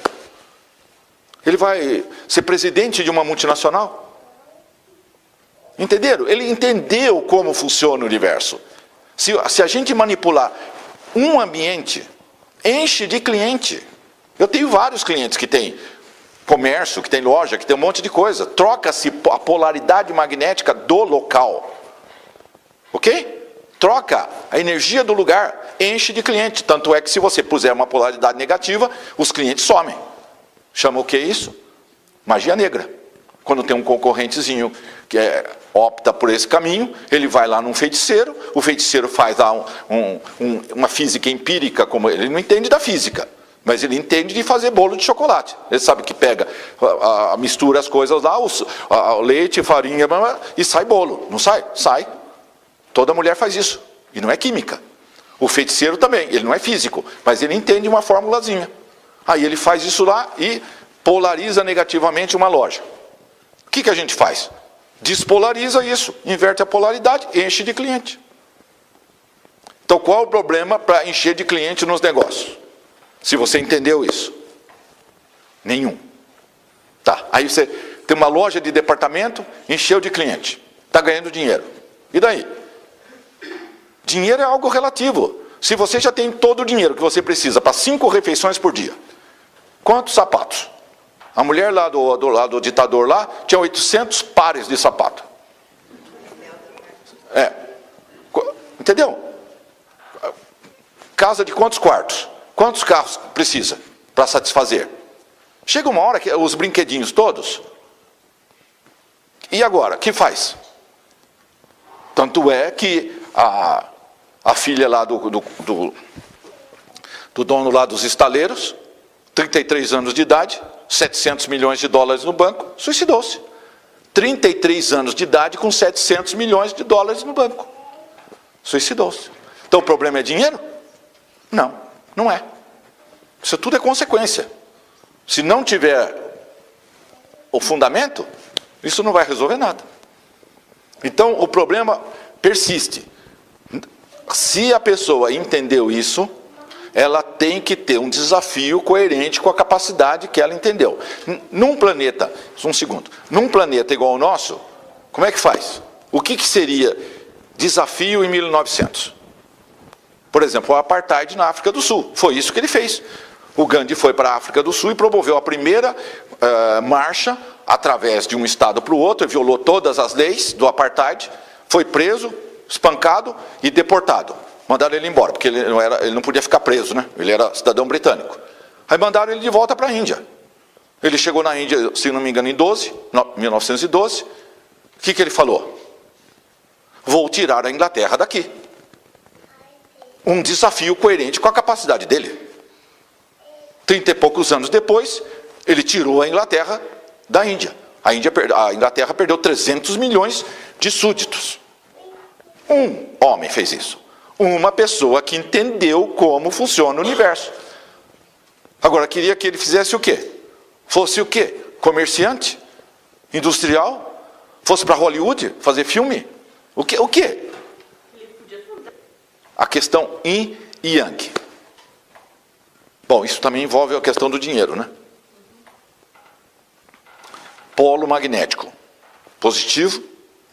Ele vai ser presidente de uma multinacional? Entenderam? Ele entendeu como funciona o universo. Se a gente manipular um ambiente, enche de cliente. Eu tenho vários clientes que têm comércio, que tem loja, que tem um monte de coisa. Troca-se a polaridade magnética do local. Ok? Troca a energia do lugar, enche de cliente. Tanto é que se você puser uma polaridade negativa, os clientes somem. Chama o que isso? Magia negra. Quando tem um concorrentezinho que opta por esse caminho, ele vai lá num feiticeiro, o feiticeiro faz lá uma física empírica, como ele não entende da física, mas ele entende de fazer bolo de chocolate. Ele sabe que pega, mistura as coisas lá, o leite, farinha, e sai bolo. Não sai? Sai. Toda mulher faz isso. E não é química. O feiticeiro também, ele não é físico, mas ele entende uma formulazinha. Aí ele faz isso lá e polariza negativamente uma loja. O que a gente faz? Despolariza isso, inverte a polaridade, enche de cliente. Então qual é o problema para encher de cliente nos negócios? Se você entendeu isso. Nenhum. Tá, aí você tem uma loja de departamento, encheu de cliente. Está ganhando dinheiro. E daí? Dinheiro é algo relativo. Se você já tem todo o dinheiro que você precisa para 5 refeições por dia, quantos sapatos? A mulher lá do ditador lá tinha 800 pares de sapato. Entendeu? Casa de quantos quartos? Quantos carros precisa para satisfazer? Chega uma hora que os brinquedinhos todos. E agora, o que faz? Tanto é que a filha lá do dono lá dos estaleiros, 33 anos de idade, 700 milhões de dólares no banco, suicidou-se. 33 anos de idade com 700 milhões de dólares no banco. Suicidou-se. Então o problema é dinheiro? Não, não é. Isso tudo é consequência. Se não tiver o fundamento, isso não vai resolver nada. Então o problema persiste. Se a pessoa entendeu isso, ela tem que ter um desafio coerente com a capacidade que ela entendeu. Num planeta, um segundo, num planeta igual ao nosso, como é que faz? O que seria desafio em 1900? Por exemplo, o apartheid na África do Sul. Foi isso que ele fez. O Gandhi foi para a África do Sul e promoveu a primeira marcha através de um estado para o outro, violou todas as leis do apartheid, foi preso, espancado e deportado. Mandaram ele embora, porque ele não podia ficar preso, né? Ele era cidadão britânico. Aí mandaram ele de volta para a Índia. Ele chegou na Índia, se não me engano, em 1912. O que ele falou? Vou tirar a Inglaterra daqui. Um desafio coerente com a capacidade dele. 30 e poucos anos depois, ele tirou a Inglaterra da Índia. A Inglaterra perdeu 300 milhões de súditos. Um homem fez isso. Uma pessoa que entendeu como funciona o universo. Agora, queria que ele fizesse o quê? Fosse o quê? Comerciante? Industrial? Fosse para Hollywood fazer filme? O quê? A questão yin e yang. Bom, isso também envolve a questão do dinheiro, né? Polo magnético. Positivo,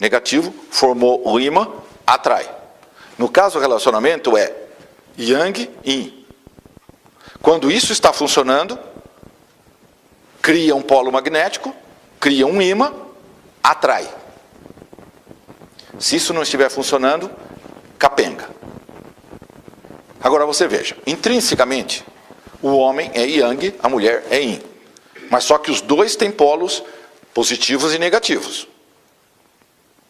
negativo, formou o ímã, atrai. No caso do relacionamento é yang e yin. Quando isso está funcionando, cria um polo magnético, cria um ímã, atrai. Se isso não estiver funcionando, capenga. Agora você veja, intrinsecamente, o homem é yang, a mulher é yin. Mas só que os dois têm polos positivos e negativos.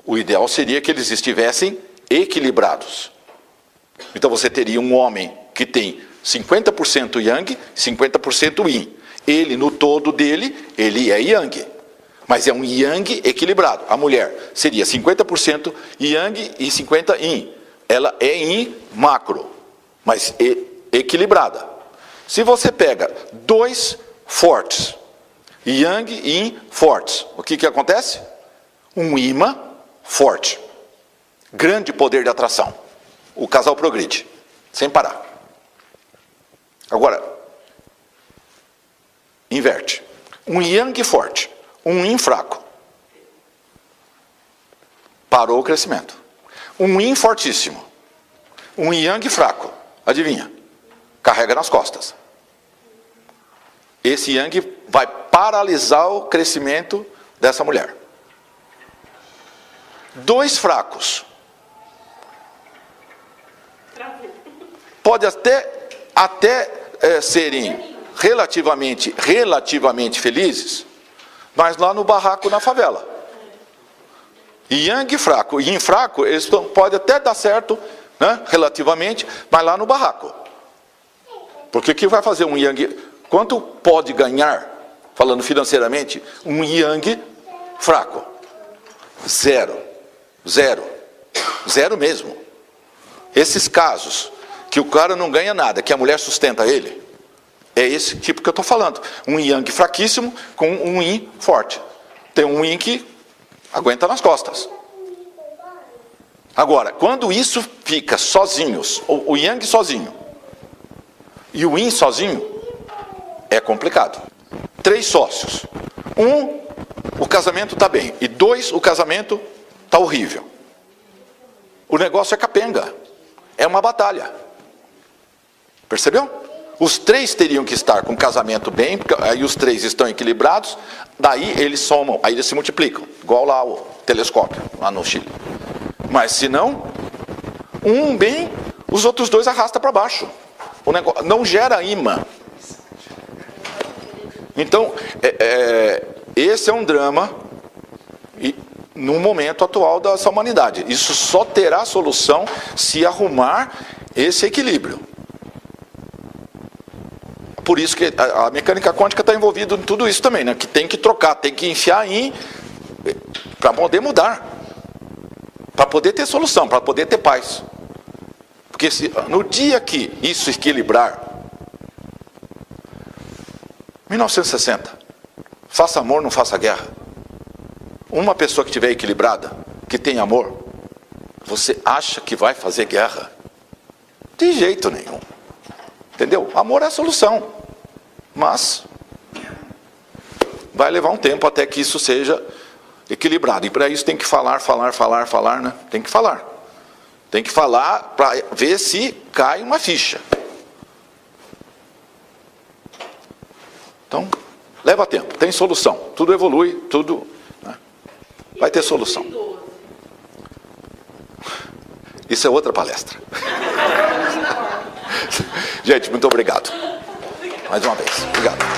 O ideal seria que eles estivessem equilibrados. Então você teria um homem que tem 50% yang, 50% yin. Ele, no todo dele, ele é yang. Mas é um yang equilibrado. A mulher seria 50% yang e 50% yin. Ela é yin macro, mas equilibrada. Se você pega dois fortes, yang e yin fortes, o que acontece? Um ímã forte. Grande poder de atração. O casal progride, sem parar. Agora, inverte. Um yang forte, um yin fraco. Parou o crescimento. Um yin fortíssimo, um yang fraco. Adivinha? Carrega nas costas. Esse yang vai paralisar o crescimento dessa mulher. Dois fracos. Pode até serem relativamente felizes, mas lá no barraco na favela. Yang fraco e yin fraco, eles podem até dar certo, né, relativamente, mas lá no barraco. Porque o que vai fazer um yang? Quanto pode ganhar, falando financeiramente, um yang fraco? Zero. Zero. Zero mesmo. Esses casos que o cara não ganha nada, que a mulher sustenta ele, é esse tipo que eu estou falando. Um yang fraquíssimo com um yin forte. Tem um yin que aguenta nas costas. Agora, quando isso fica sozinhos, o yang sozinho e o yin sozinho, é complicado. 3 sócios. 1, o casamento está bem. E 2, o casamento está horrível. O negócio é capenga. É uma batalha. Percebeu? Os 3 teriam que estar com o casamento bem, porque aí os 3 estão equilibrados, daí eles somam, aí eles se multiplicam. Igual lá o telescópio, lá no Chile. Mas se não, um bem, os outros 2 arrastam para baixo. O negócio não gera imã. Então, esse é um drama no momento atual dessa humanidade. Isso só terá solução se arrumar esse equilíbrio. Por isso que a mecânica quântica está envolvida em tudo isso também, né? Que tem que trocar, tem que enfiar para poder mudar. Para poder ter solução, para poder ter paz. Porque no dia que isso equilibrar, 1960, faça amor, não faça guerra. Uma pessoa que estiver equilibrada, que tem amor, você acha que vai fazer guerra? De jeito nenhum. Entendeu? Amor é a solução. Mas vai levar um tempo até que isso seja equilibrado. E para isso tem que falar, né? Tem que falar. Tem que falar para ver se cai uma ficha. Então, leva tempo, tem solução. Tudo evolui, tudo, né? Vai ter solução. Isso é outra palestra. Gente, muito obrigado. Mais uma vez. Obrigado.